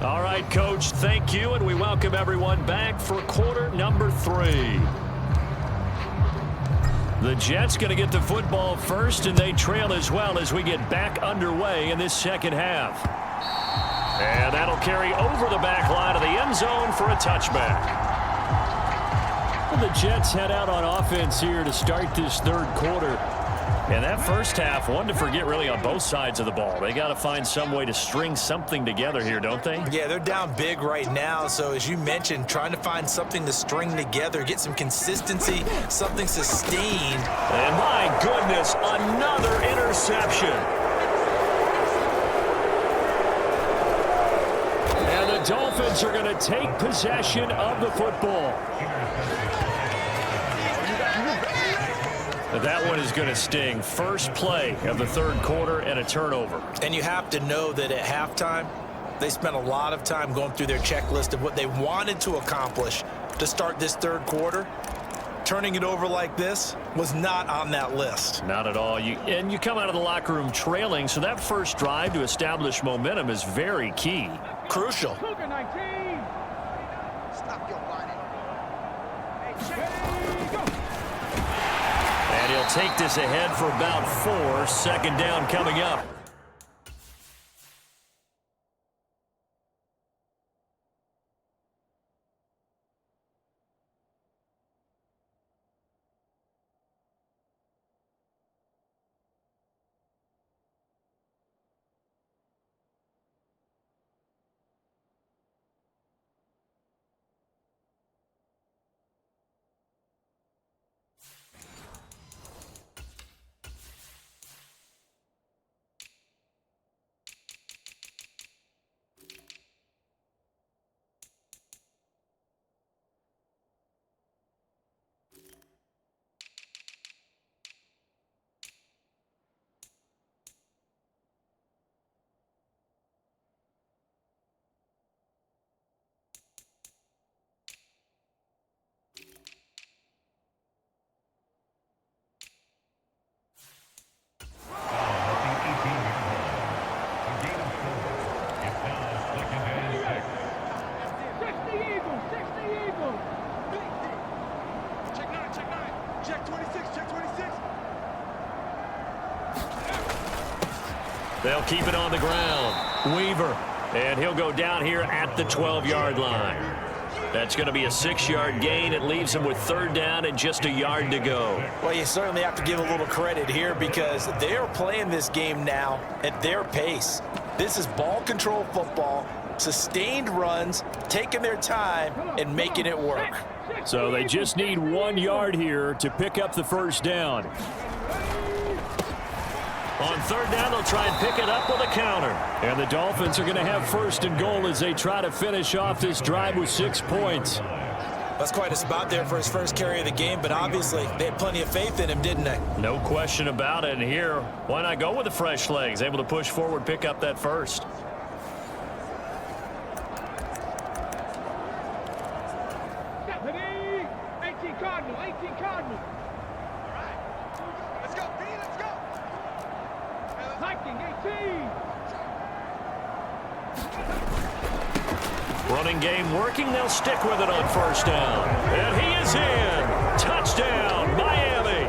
All right, Coach, thank you, and we welcome everyone back for quarter number 3. The Jets going to get the football first, and they trail as well as we get back underway in this second half. And that'll carry over the back line of the end zone for a touchback. The Jets head out on offense here to start this third quarter. And that first half, one to forget really on both sides of the ball. They got to find some way to string something together here, don't they? Yeah, they're down big right now. So as you mentioned, trying to find something to string together, get some consistency, something sustained. And my goodness, another interception. And the Dolphins are going to take possession of the football. That one is going to sting. First play of the third quarter and a turnover. And you have to know that at halftime, they spent a lot of time going through their checklist of what they wanted to accomplish to start this third quarter. Turning it over like this was not on that list. Not at all. And you come out of the locker room trailing, so that first drive to establish momentum is very key. Crucial. Cougar 19. Stop your body. And he'll take this ahead for about 4. Second down coming up. They'll keep it on the ground. Weaver. And he'll go down here at the 12-yard line. That's going to be a 6-yard gain. It leaves him with third down and just a yard to go. Well, you certainly have to give a little credit here because they're playing this game now at their pace. This is ball control football, sustained runs, taking their time and making it work. So they just need 1 yard here to pick up the first down. On third down, they'll try and pick it up with a counter. And the Dolphins are going to have first and goal as they try to finish off this drive with 6 points. That's quite a spot there for his first carry of the game, but obviously they had plenty of faith in him, didn't they? No question about it. And here, why not go with the fresh legs? Able to push forward, pick up that first. Stephanie! 18 Cardinal, 18 Cardinal. All right. Let's go, B, let's go. Hiking, 18. Running game working. They'll stick with it on first down. And he is in. Touchdown, Miami.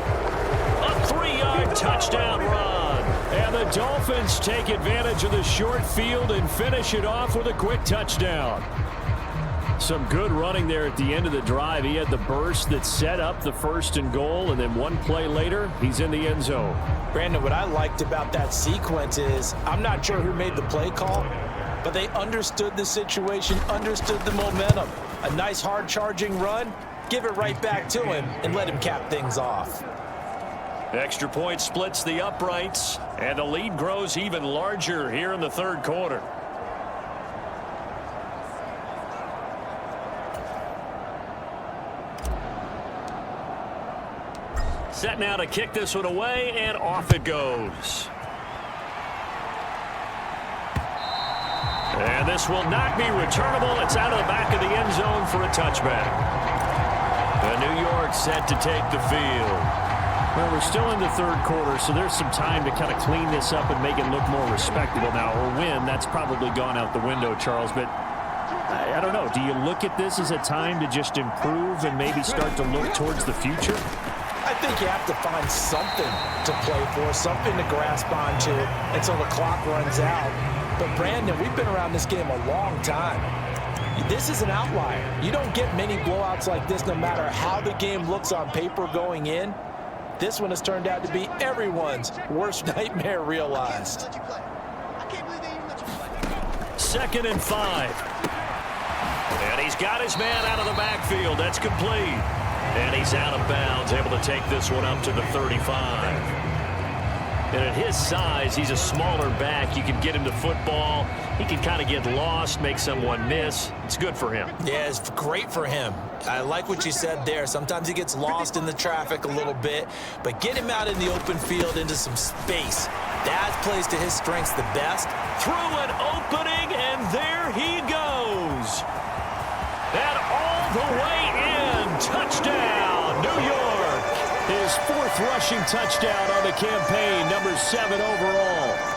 A 3-yard touchdown run. And the Dolphins take advantage of the short field and finish it off with a quick touchdown. Some good running there at the end of the drive. He had the burst that set up the 1st and goal, and then one play later, he's in the end zone. Brandon, what I liked about that sequence is I'm not sure who made the play call, but they understood the situation, understood the momentum. A nice hard-charging run, give it right back to him, and let him cap things off. Extra point splits the uprights, and the lead grows even larger here in the 3rd quarter. Set now to kick this one away, and off it goes. And this will not be returnable. It's out of the back of the end zone for a touchback. The New York set to take the field. Well, we're still in the 3rd quarter, so there's some time to kind of clean this up and make it look more respectable now. Or win, that's probably gone out the window, Charles. But I don't know. Do you look at this as a time to just improve and maybe start to look towards the future? I think you have to find something to play for, something to grasp onto until the clock runs out. But, Brandon, we've been around this game a long time. This is an outlier. You don't get many blowouts like this no matter how the game looks on paper going in. This one has turned out to be everyone's worst nightmare realized. 2nd and 5. And he's got his man out of the backfield. That's complete. And he's out of bounds, able to take this one up to the 35. And at his size, he's a smaller back. You can get him to football. He can kind of get lost, make someone miss. It's good for him. Yeah, it's great for him. I like what you said there. Sometimes he gets lost in the traffic a little bit, but get him out in the open field into some space. That plays to his strengths the best. Through an opening, and there he goes. And all the way in. Touchdown, New York. His 4th rushing touchdown on the campaign, number 7 overall.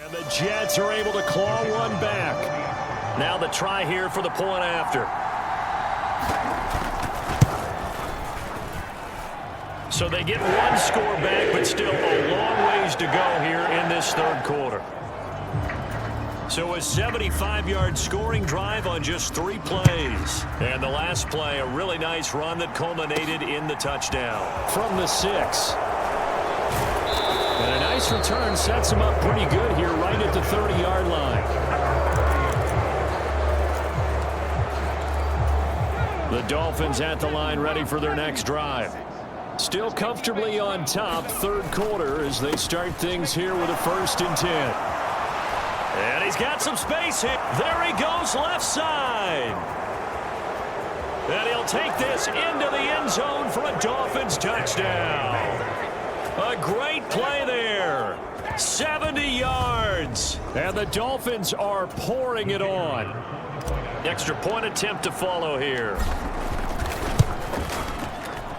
And the Jets are able to claw one back. Now the try here for the point after. So they get one score back, but still a long ways to go here in this 3rd quarter. So a 75-yard scoring drive on just 3 plays. And the last play, a really nice run that culminated in the touchdown. From the 6. And a nice return sets him up pretty good here right at the 30-yard line. The Dolphins at the line ready for their next drive. Still comfortably on top, 3rd quarter as they start things here with a 1st and 10. And he's got some space here. There he goes left side. And he'll take this into the end zone for a Dolphins touchdown. A great play there. 70 yards. And the Dolphins are pouring it on. Extra point attempt to follow here.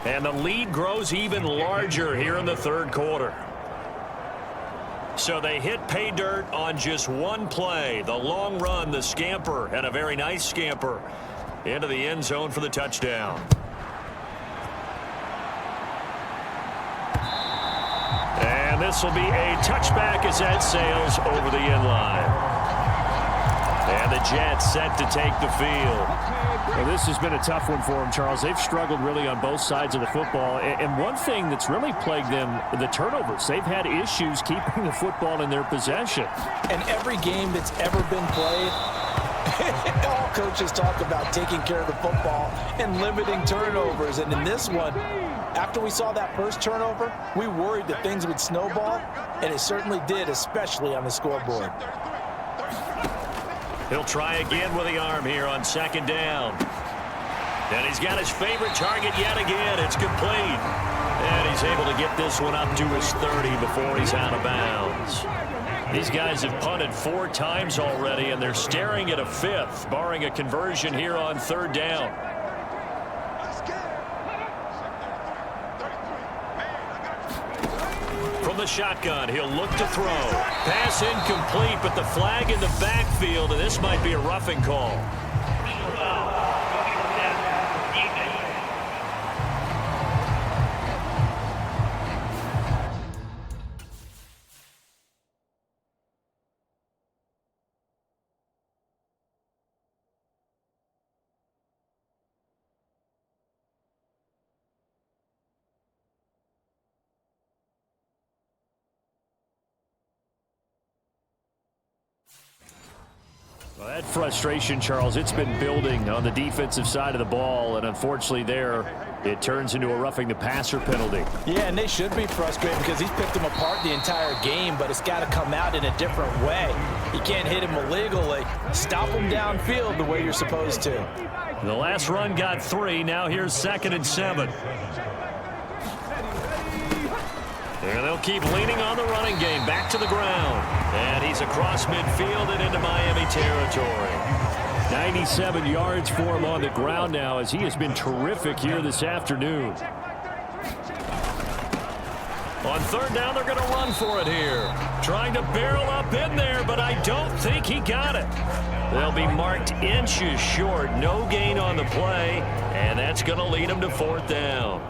And the lead grows even larger here in the 3rd quarter. So they hit pay dirt on just one play. The long run, the scamper, and a very nice scamper into the end zone for the touchdown. And this will be a touchback as that sails over the end line. And the Jets set to take the field. Well, this has been a tough one for them, Charles. They've struggled really on both sides of the football. And one thing that's really plagued them, the turnovers. They've had issues keeping the football in their possession. And every game that's ever been played, all coaches talk about taking care of the football and limiting turnovers. And in this one, after we saw that first turnover, we worried that things would snowball, and it certainly did, especially on the scoreboard. He'll try again with the arm here on second down. And he's got his favorite target yet again. It's complete. And he's able to get this one up to his 30 before he's out of bounds. These guys have punted 4 times already, and they're staring at a 5th, barring a conversion here on third down. From the shotgun, he'll look to throw. Pass incomplete, but the flag in the backfield, and this might be a roughing call. Well, that frustration, Charles, it's been building on the defensive side of the ball, and unfortunately there, it turns into a roughing the passer penalty. Yeah, and they should be frustrated because he's picked them apart the entire game, but it's got to come out in a different way. You can't hit him illegally. Stop him downfield the way you're supposed to. The last run got 3. Now here's 2nd and 7. And they'll keep leaning on the running game. Back to the ground. And he's across midfield and into Miami territory. 97 yards for him on the ground now, as he has been terrific here this afternoon. On third down, they're going to run for it here. Trying to barrel up in there, but I don't think he got it. They'll be marked inches short. No gain on the play, and that's going to lead them to 4th down.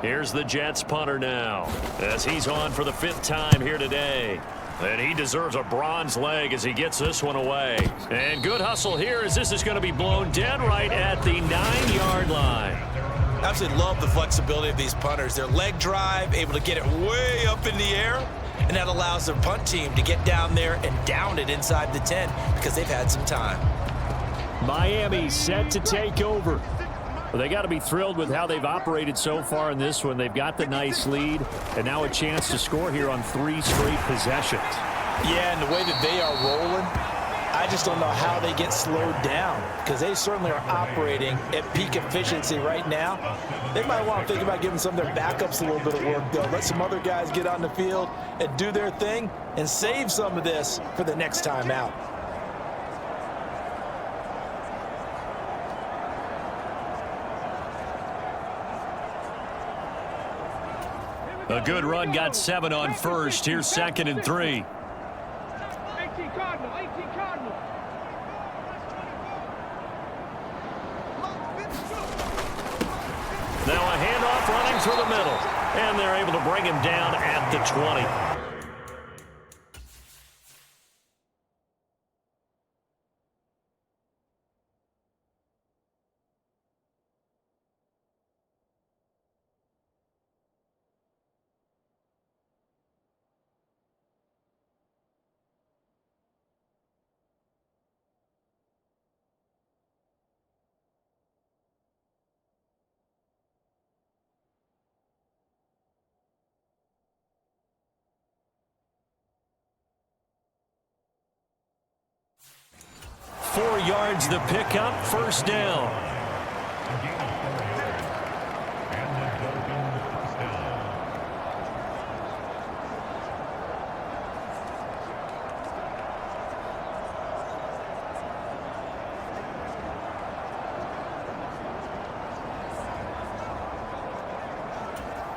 Here's the Jets punter now, as he's on for the 5th time here today. And he deserves a bronze leg as he gets this one away. And good hustle here, as this is going to be blown dead right at the 9-yard line. Absolutely love the flexibility of these punters. Their leg drive, able to get it way up in the air, and that allows their punt team to get down there and down it inside the 10 because they've had some time. Miami set to take over. Well, they got to be thrilled with how they've operated so far in this one. They've got the nice lead, and now a chance to score here on 3 straight possessions. Yeah, and the way that they are rolling, I just don't know how they get slowed down because they certainly are operating at peak efficiency right now. They might want to think about giving some of their backups a little bit of work, though. Let some other guys get on the field and do their thing and save some of this for the next time out. A good run got 7 on first. Here's 2nd and 3. 18 Cardinal, 18 Cardinal. Now a handoff running through the middle. And they're able to bring him down at the 20. Four yards the pickup, 1st down.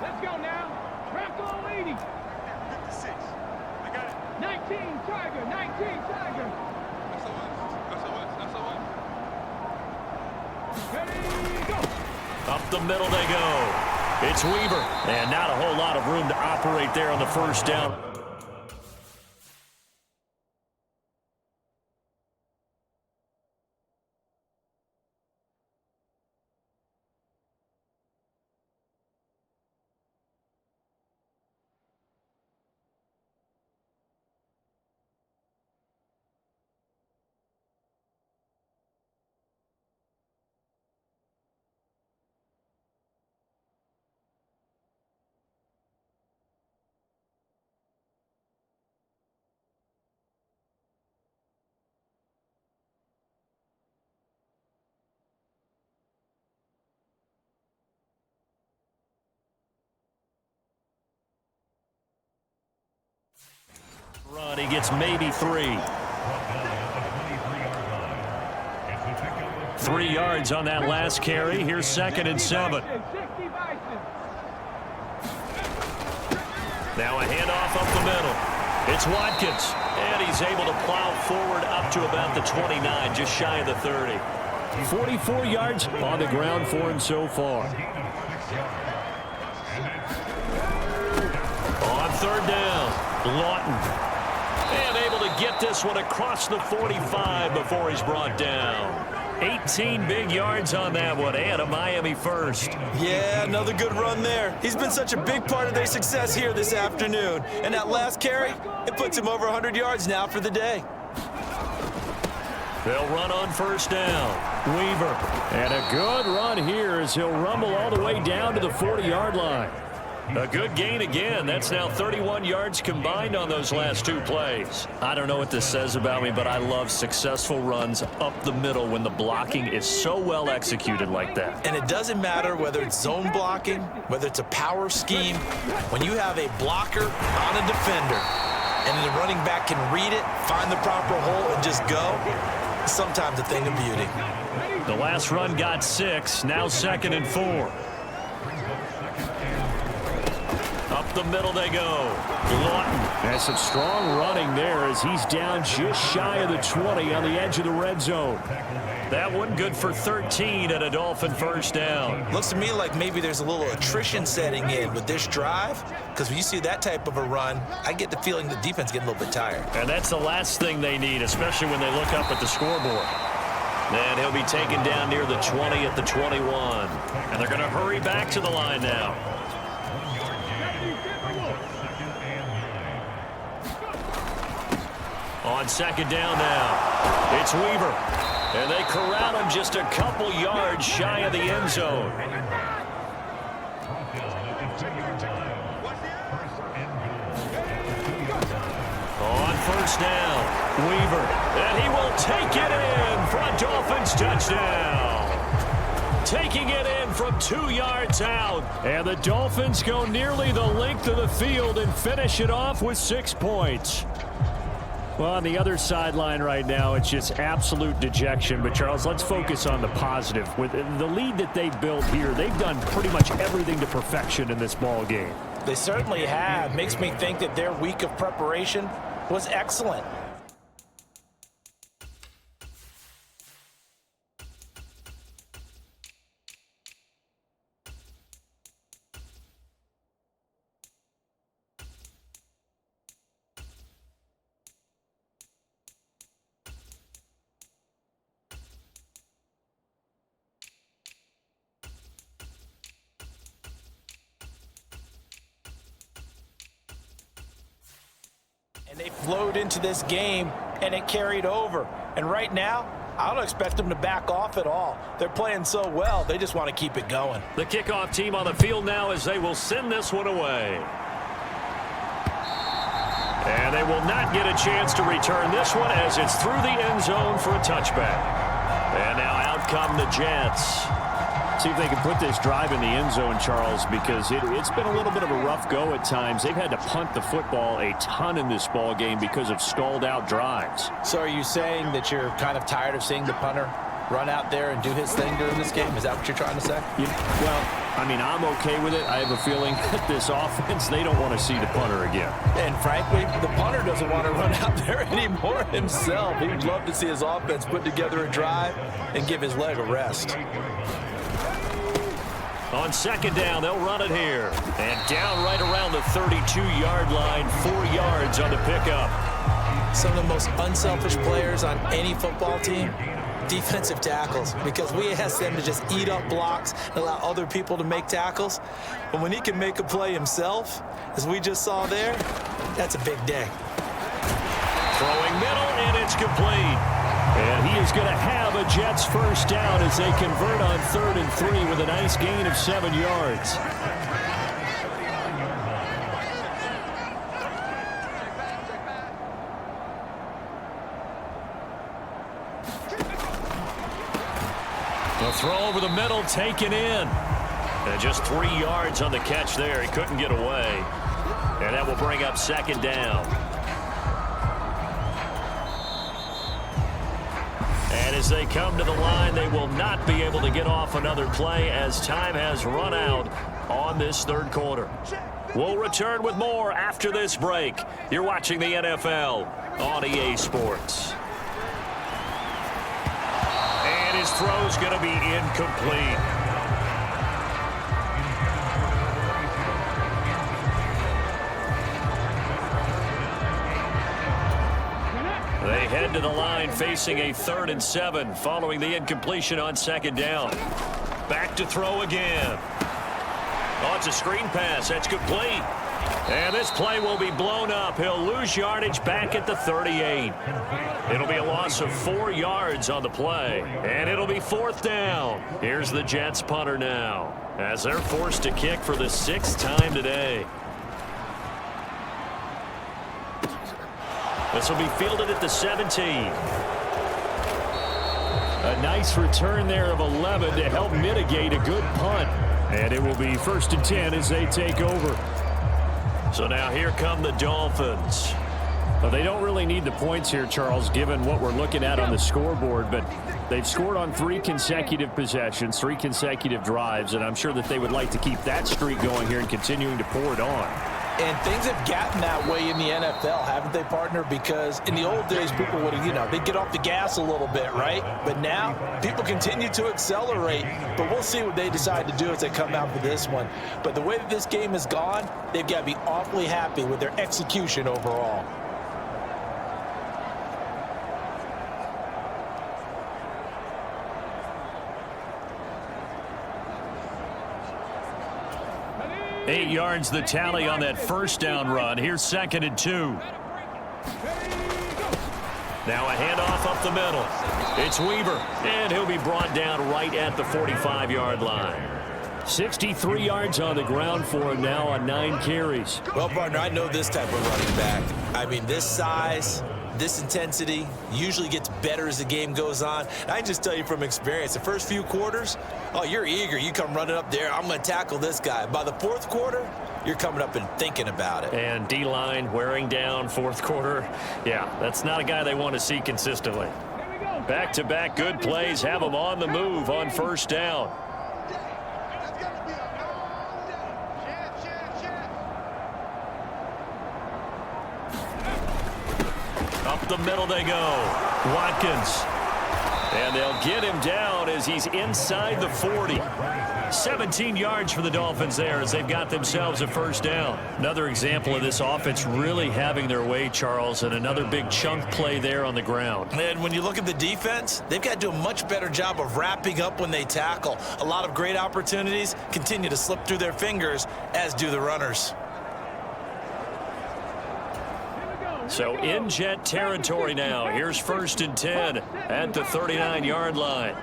Let's go now. Bronco 80. 56. I got it. 19 Tiger, 19 Tiger. Up the middle they go. It's Weaver. And not a whole lot of room to operate there on the first down. Run, he gets maybe 3. 3 yards on that last carry. Here's 2nd and 7. Now a handoff up the middle. It's Watkins, and he's able to plow forward up to about the 29, just shy of the 30. 44 yards on the ground for him so far. On 3rd down, Lawton. And able to get this one across the 45 before he's brought down. 18 big yards on that one, and a Miami first. Yeah, another good run there. He's been such a big part of their success here this afternoon. And that last carry, it puts him over 100 yards now for the day. They'll run on 1st down. Weaver. And a good run here as he'll rumble all the way down to the 40-yard line. A good gain again. That's now 31 yards combined on those last 2 plays. I don't know what this says about me, but I love successful runs up the middle when the blocking is so well executed like that. And it doesn't matter whether it's zone blocking, whether it's a power scheme. When you have a blocker on a defender and the running back can read it, find the proper hole, and just go, it's sometimes a thing of beauty. The last run got 6. Now 2nd and 4. Up the middle they go. Lawton. Has some strong running there as he's down just shy of the 20 on the edge of the red zone. That one good for 13 at a Dolphin 1st down. Looks to me like maybe there's a little attrition setting in with this drive, because when you see that type of a run, I get the feeling the defense getting a little bit tired. And that's the last thing they need, especially when they look up at the scoreboard. And he'll be taken down near the 20 at the 21. And they're going to hurry back to the line now. On 2nd down now, it's Weaver. And they corral him just a couple yards shy of the end zone. On 1st down, Weaver. And he will take it in for a Dolphins touchdown. Taking it in from 2 yards out. And the Dolphins go nearly the length of the field and finish it off with 6 points. Well, on the other sideline right now, it's just absolute dejection. But, Charles, let's focus on the positive. With the lead that they built here, they've done pretty much everything to perfection in this ball game. They certainly have. Makes me think that their week of preparation was excellent. And they flowed into this game, and it carried over. And right now, I don't expect them to back off at all. They're playing so well, they just want to keep it going. The kickoff team on the field now as they will send this one away. And they will not get a chance to return this one as it's through the end zone for a touchback. And now out come the Jets. See if they can put this drive in the end zone, Charles, because it's been a little bit of a rough go at times. They've had to punt the football a ton in this ball game because of stalled out drives. So are you saying that you're kind of tired of seeing the punter run out there and do his thing during this game? Is that what you're trying to say? Well, I mean, I'm okay with it. I have a feeling that this offense, they don't want to see the punter again. And frankly, the punter doesn't want to run out there anymore himself. He would love to see his offense put together a drive and give his leg a rest. On second down, they'll run it here. And down right around the 32-yard line, 4 yards on the pickup. Some of the most unselfish players on any football team, defensive tackles, because we ask them to just eat up blocks and allow other people to make tackles. But when he can make a play himself, as we just saw there, that's a big day. Throwing middle, and it's complete. And he is going to have a Jets first down as they convert on 3rd and 3 with a nice gain of 7 yards. The throw over the middle taken in. And just 3 yards on the catch there. He couldn't get away. And that will bring up second down. And as they come to the line, they will not be able to get off another play as time has run out on this third quarter. We'll return with more after this break. You're watching the NFL on EA Sports. And his throw's going to be incomplete. They head to the line facing a 3rd and 7 following the incompletion on second down. Back to throw again. Oh, it's a screen pass. That's complete. And this play will be blown up. He'll lose yardage back at the 38. It'll be a loss of 4 yards on the play. And it'll be 4th down. Here's the Jets punter now as they're forced to kick for the 6th time today. This will be fielded at the 17. A nice return there of 11 to help mitigate a good punt. And it will be 1st and 10 as they take over. So now here come the Dolphins. Well, they don't really need the points here, Charles, given what we're looking at on the scoreboard. But they've scored on 3 consecutive possessions, 3 consecutive drives. And I'm sure that they would like to keep that streak going here and continuing to pour it on. And things have gotten that way in the NFL, haven't they, partner? Because in the old days, people would, they'd get off the gas a little bit, right? But now, people continue to accelerate. But we'll see what they decide to do as they come out for this one. But the way that this game has gone, they've got to be awfully happy with their execution overall. Eight yards the tally on that first down run. Here's 2nd and 2. Now a handoff up the middle. It's Weaver, and he'll be brought down right at the 45-yard line. 63 yards on the ground for him now on 9 carries. Well, partner, I know this type of running back. I mean, this size, this intensity usually gets better as the game goes on. And I can just tell you from experience, the first few quarters, oh, you're eager. You come running up there, I'm going to tackle this guy. By the 4th quarter, you're coming up and thinking about it. And D-line wearing down 4th quarter. Yeah, that's not a guy they want to see consistently. Back-to-back good plays have them on the move on 1st down. Up the middle they go. Watkins. And they'll get him down as he's inside the 40. 17 yards for the Dolphins there as they've got themselves a first down. Another example of this offense really having their way, Charles, and another big chunk play there on the ground. And when you look at the defense, they've got to do a much better job of wrapping up when they tackle. A lot of great opportunities continue to slip through their fingers, as do the runners. So in Jet territory now. Here's 1st and 10 at the 39-yard line.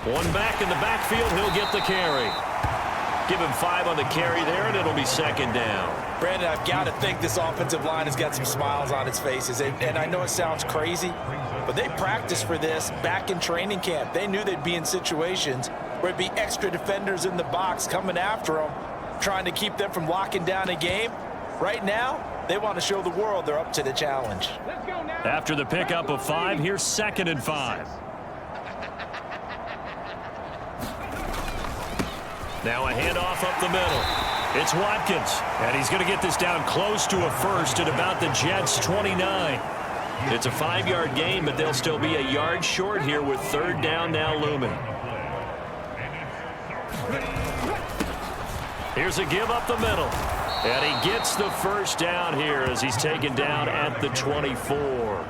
One back in the backfield. He'll get the carry. Give him 5 on the carry there, and it'll be 2nd down. Brandon, I've got to think this offensive line has got some smiles on its faces. And I know it sounds crazy, but they practiced for this back in training camp. They knew they'd be in situations where it'd be extra defenders in the box coming after them, trying to keep them from locking down a game. Right now, they want to show the world they're up to the challenge. After the pickup of 5, here's 2nd and 5. Now a handoff up the middle. It's Watkins, and he's going to get this down close to a first at about the Jets' 29. It's a 5-yard gain, but they'll still be a yard short here with 3rd down now looming. Here's a give up the middle. And he gets the 1st down here as he's taken down at the 24.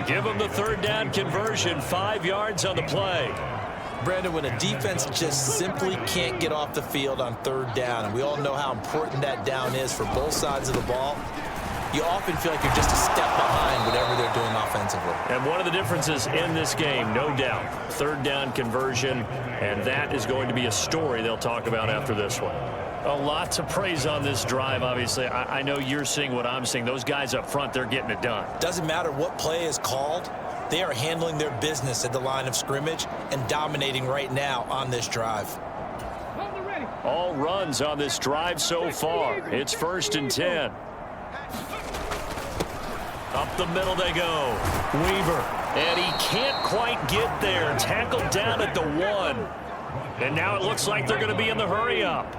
Give him the 3rd down conversion, 5 yards on the play. Brandon, when a defense just simply can't get off the field on 3rd down, and we all know how important that down is for both sides of the ball, you often feel like you're just a step behind whatever they're doing offensively. And one of the differences in this game, no doubt, 3rd down conversion, and that is going to be a story they'll talk about after this one. A lot to praise on this drive, obviously. I know you're seeing what I'm seeing. Those guys up front, they're getting it done. Doesn't matter what play is called. They are handling their business at the line of scrimmage and dominating right now on this drive. All runs on this drive so far. It's 1st and 10. Up the middle they go. Weaver. And he can't quite get there. Tackled down at the 1. And now it looks like they're going to be in the hurry-up.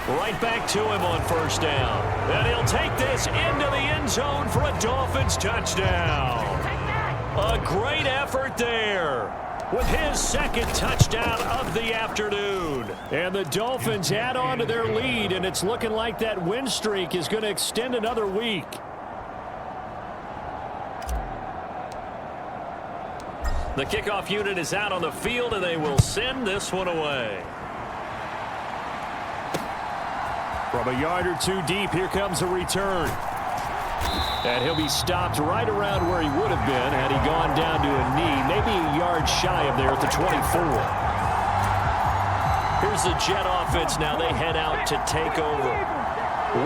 Right back to him on 1st down. And he'll take this into the end zone for a Dolphins touchdown. A great effort there with his 2nd touchdown of the afternoon. And the Dolphins add on to their lead, and it's looking like that win streak is going to extend another week. The kickoff unit is out on the field, and they will send this one away. From a yard or 2 deep, here comes a return. And he'll be stopped right around where he would have been had he gone down to a knee, maybe a yard shy of there at the 24. Here's the Jet offense now. They head out to take over.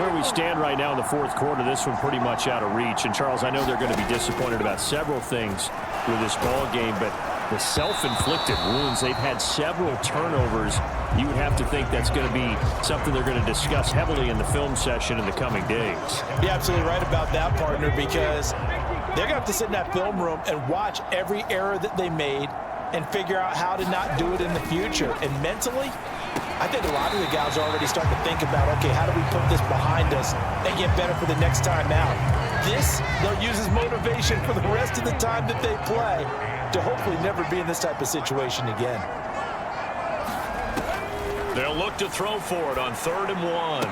Where we stand right now in the 4th quarter, this one pretty much out of reach. And, Charles, I know they're going to be disappointed about several things with this ball game, but the self-inflicted wounds, they've had several turnovers. You would have to think that's going to be something they're going to discuss heavily in the film session in the coming days. You're absolutely right about that, partner, because they're going to have to sit in that film room and watch every error that they made and figure out how to not do it in the future. And mentally, I think a lot of the guys are already starting to think about, okay, how do we put this behind us and get better for the next time out? This, they'll use as motivation for the rest of the time that they play to hopefully never be in this type of situation again. They'll look to throw for it on 3rd and 1.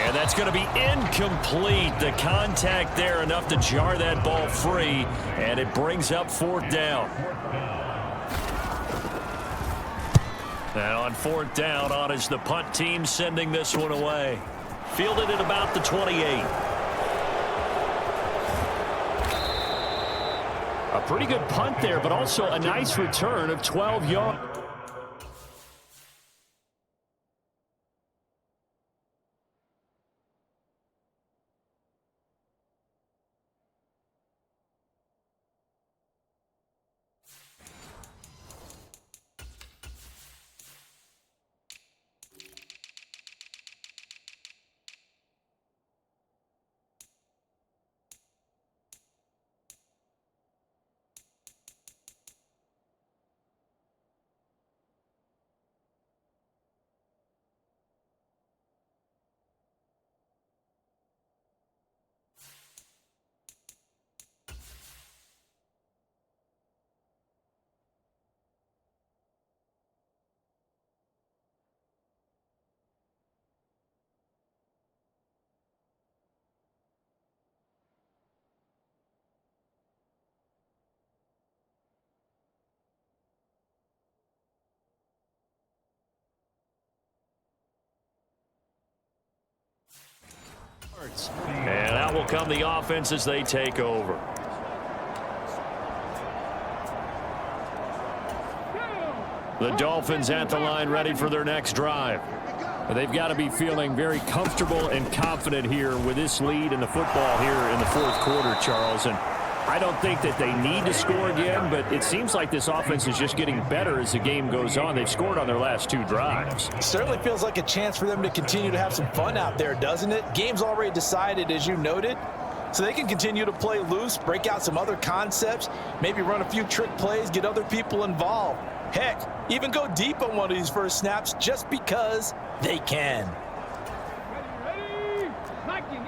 And that's going to be incomplete. The contact there enough to jar that ball free, and it brings up 4th down. And on 4th down, on is the punt team sending this one away. Fielded at about the 28. A pretty good punt there, but also a nice return of 12 yards. And out will come the offense as they take over. The Dolphins at the line, ready for their next drive. They've got to be feeling very comfortable and confident here with this lead in the football here in the 4th quarter, Charles. And I don't think that they need to score again, but it seems like this offense is just getting better as the game goes on. They've scored on their last 2 drives. Certainly feels like a chance for them to continue to have some fun out there, doesn't it? Game's already decided, as you noted, so they can continue to play loose, break out some other concepts, maybe run a few trick plays, get other people involved. Heck, even go deep on one of these first snaps just because they can. Ready, ready,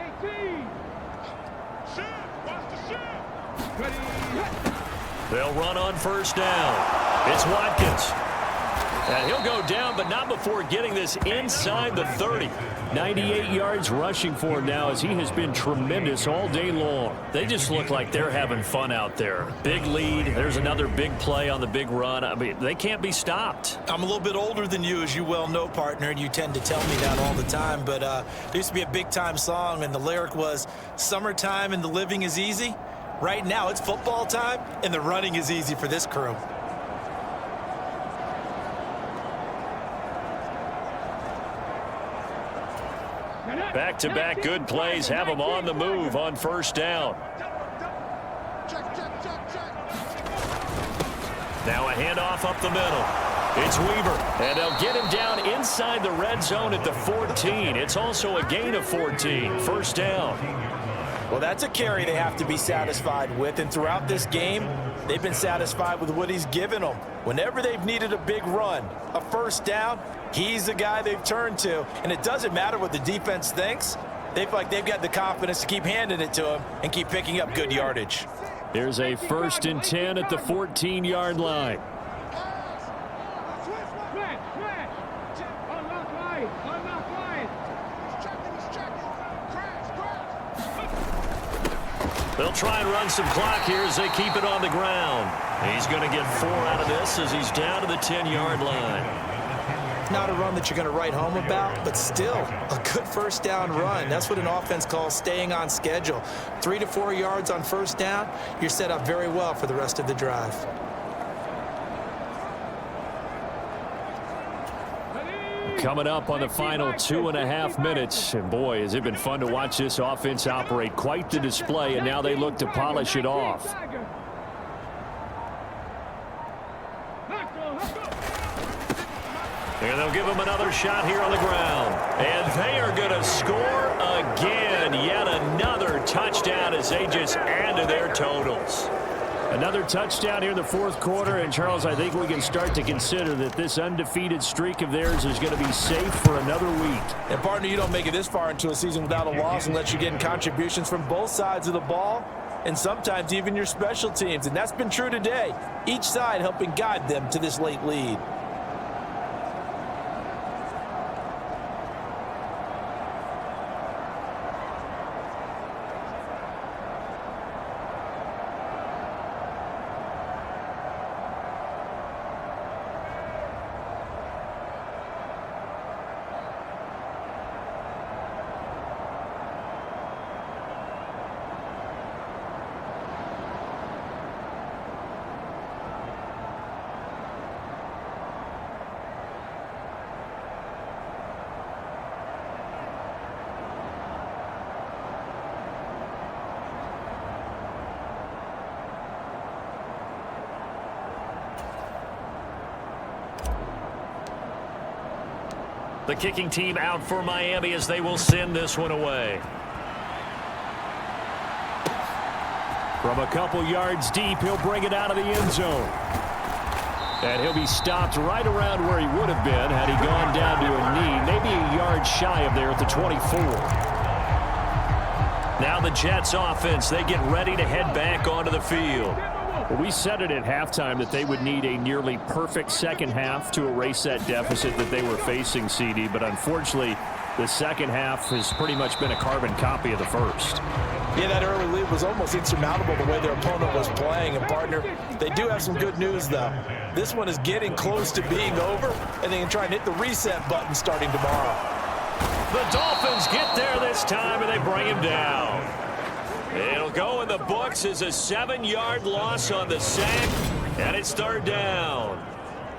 They'll run on first down. It's Watkins. And he'll go down, but not before getting this inside the 30. 98 yards rushing for him now as he has been tremendous all day long. They just look like they're having fun out there. Big lead. There's another big play on the big run. I mean, they can't be stopped. I'm a little bit older than you, as you well know, partner, and you tend to tell me that all the time. But there used to be a big-time song, and the lyric was, "Summertime and the living is easy." Right now, it's football time, and the running is easy for this crew. Back-to-back good plays have them on the move on first down. Now a handoff up the middle. It's Weaver, and they'll get him down inside the red zone at the 14. It's also a gain of 14. First down. Well, that's a carry they have to be satisfied with, and throughout this game, they've been satisfied with what he's given them. Whenever they've needed a big run, a first down, he's the guy they've turned to, and it doesn't matter what the defense thinks. They feel like they've got the confidence to keep handing it to him and keep picking up good yardage. Here's a 1st and 10 at the 14-yard line. They'll try and run some clock here as they keep it on the ground. He's going to get 4 out of this as he's down to the 10-yard line. Not a run that you're going to write home about, but still a good first down run. That's what an offense calls staying on schedule. 3 to 4 yards on first down, you're set up very well for the rest of the drive. Coming up on the final 2.5 minutes. And boy, has it been fun to watch this offense operate. Quite the display, and now they look to polish it off. And they'll give him another shot here on the ground. And they are going to score again. Yet another touchdown as they just add to their totals. Another touchdown here in the 4th quarter. And, Charles, I think we can start to consider that this undefeated streak of theirs is going to be safe for another week. And, partner, you don't make it this far into a season without a loss unless you're getting contributions from both sides of the ball and sometimes even your special teams. And that's been true today. Each side helping guide them to this late lead. The kicking team out for Miami as they will send this one away. From a couple yards deep, he'll bring it out of the end zone. And he'll be stopped right around where he would have been had he gone down to a knee, maybe a yard shy of there at the 24. Now the Jets offense, they get ready to head back onto the field. Well, we said it at halftime that they would need a nearly perfect second half to erase that deficit that they were facing, CD. But unfortunately, the second half has pretty much been a carbon copy of the first. Yeah, that early lead was almost insurmountable the way their opponent was playing. And, partner, they do have some good news, though. This one is getting close to being over, and they can try and hit the reset button starting tomorrow. The Dolphins get there this time, and they bring him down. It'll go in the books as a 7-yard loss on the sack, and it's 3rd down.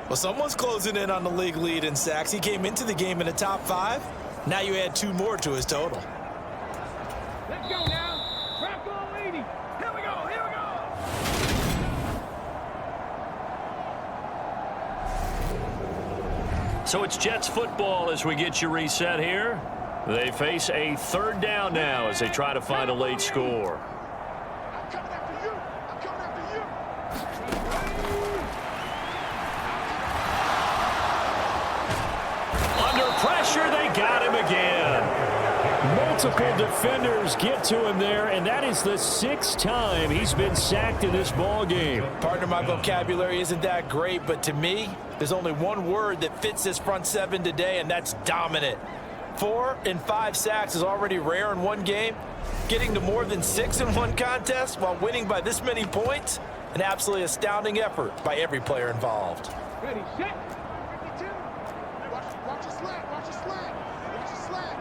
Well, someone's closing in on the league lead in sacks. He came into the game in the top 5. Now you add 2 more to his total. Let's go now. Bronco 80. Here we go. Here we go. So it's Jets football as we get you reset here. They face a 3rd down now as they try to find a late score. I'm coming after you. I'm coming after you. Under pressure, they got him again. multiple defenders get to him there, and that is the 6th time he's been sacked in this ball game. Partner, my vocabulary isn't that great, but to me, there's only one word that fits this front seven today, and that's dominant. 4 and 5 sacks is already rare in one game. Getting to more than 6 in one contest while winning by this many points, an absolutely astounding effort by every player involved. Ready, set. Watch your slant. Watch your slant. Watch your slant.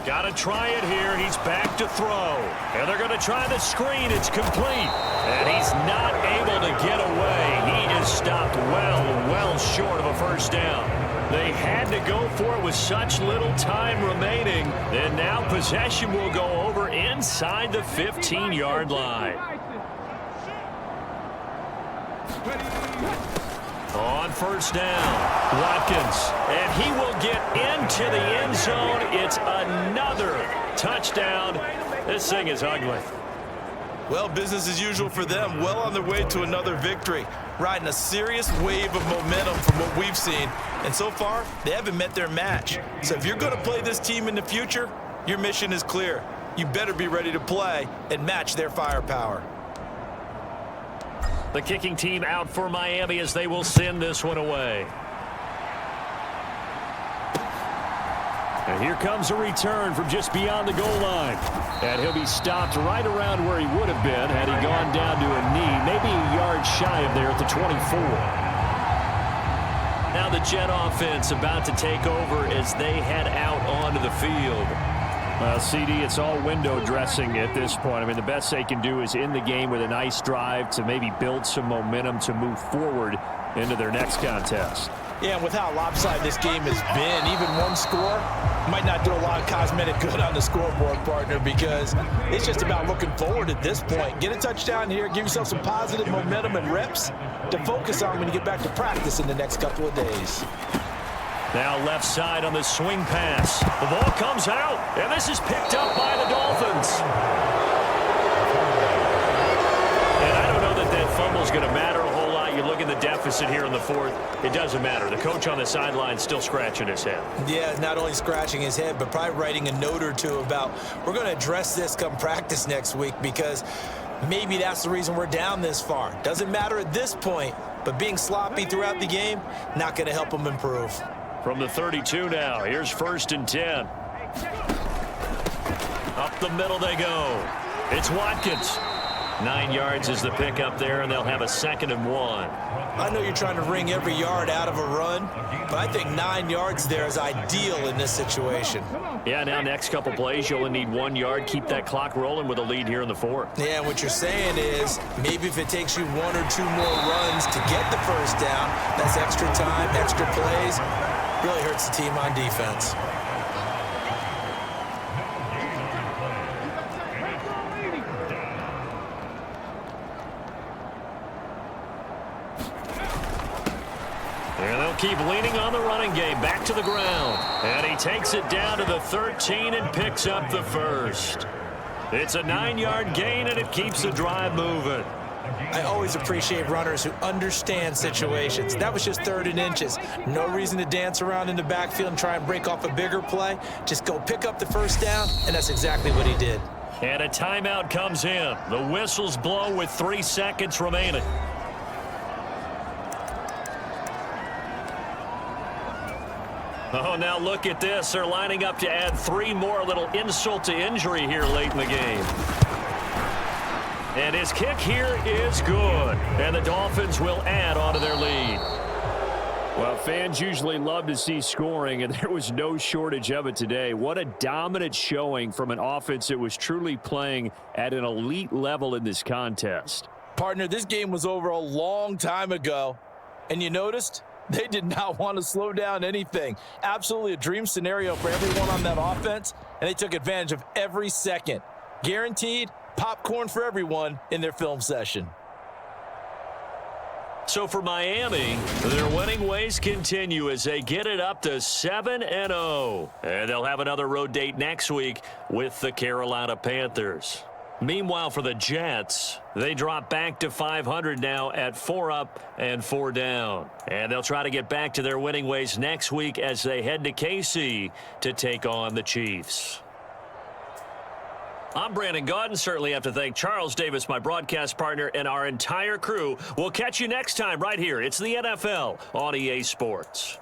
Got to try it here. He's back to throw. And they're going to try the screen. It's complete. And he's not able to get away. He is stopped well short of a first down. They had to go for it with such little time remaining. And now possession will go over inside the 15-yard line. On first down, Watkins, and he will get into the end zone. It's another touchdown. This thing is ugly. Well, business as usual for them. Well on their way to another victory. Riding a serious wave of momentum from what we've seen. And so far, they haven't met their match. So if you're going to play this team in the future, your mission is clear. You better be ready to play and match their firepower. The kicking team out for Miami as they will send this one away. And here comes a return from just beyond the goal line. And he'll be stopped right around where he would have been had he gone down to a knee, maybe a yard shy of there at the 24. Now the Jet offense about to take over as they head out onto the field. Well, CD, it's all window dressing at this point. I mean, the best they can do is end the game with a nice drive to maybe build some momentum to move forward into their next contest. Yeah, and with how lopsided this game has been, even one score might not do a lot of cosmetic good on the scoreboard, partner, because it's just about looking forward at this point. Get a touchdown here, give yourself some positive momentum and reps to focus on when you get back to practice in the next couple of days. Now left side on the swing pass. The ball comes out, and this is picked up by the Dolphins. And I don't know that that fumble's going to matter a whole lot. You look at the deficit here in the fourth, it doesn't matter. The coach on the sideline still scratching his head. Yeah, not only scratching his head, but probably writing a note or two about we're going to address this come practice next week because maybe that's the reason we're down this far. Doesn't matter at this point, but being sloppy throughout the game, not going to help them improve. From the 32 now, here's 1st and 10. Up the middle they go. It's Watkins. 9 yards is the pickup there, and they'll have a 2nd and 1. I know you're trying to wring every yard out of a run, but I think 9 yards there is ideal in this situation. Yeah, now next couple plays, you only need 1 yard. Keep that clock rolling with a lead here in the fourth. Yeah, what you're saying is maybe if it takes you 1 or 2 more runs to get the first down, that's extra time, extra plays. Really hurts the team on defense. And they'll keep leaning on the running game. Back to the ground. And he takes it down to the 13 and picks up the first. It's a 9-yard gain, and it keeps the drive moving. I always appreciate runners who understand situations. That was just 3rd and inches. No reason to dance around in the backfield and try and break off a bigger play. Just go pick up the first down, and that's exactly what he did. And a timeout comes in. The whistles blow with 3 seconds remaining. Oh, now look at this. They're lining up to add 3 more, a little insult to injury here late in the game. And his kick here is good. And the Dolphins will add on to their lead. Well, fans usually love to see scoring, and there was no shortage of it today. What a dominant showing from an offense that was truly playing at an elite level in this contest. Partner, this game was over a long time ago, and you noticed they did not want to slow down anything. Absolutely a dream scenario for everyone on that offense, and they took advantage of every second. Guaranteed popcorn for everyone in their film session. So for Miami, their winning ways continue as they get it up to 7-0. And they'll have another road date next week with the Carolina Panthers. Meanwhile, for the Jets, they drop back to 500 now at 4 up and 4 down. And they'll try to get back to their winning ways next week as they head to KC to take on the Chiefs. I'm Brandon Gaudin. Certainly have to thank Charles Davis, my broadcast partner, and our entire crew. We'll catch you next time right here. It's the NFL on EA Sports.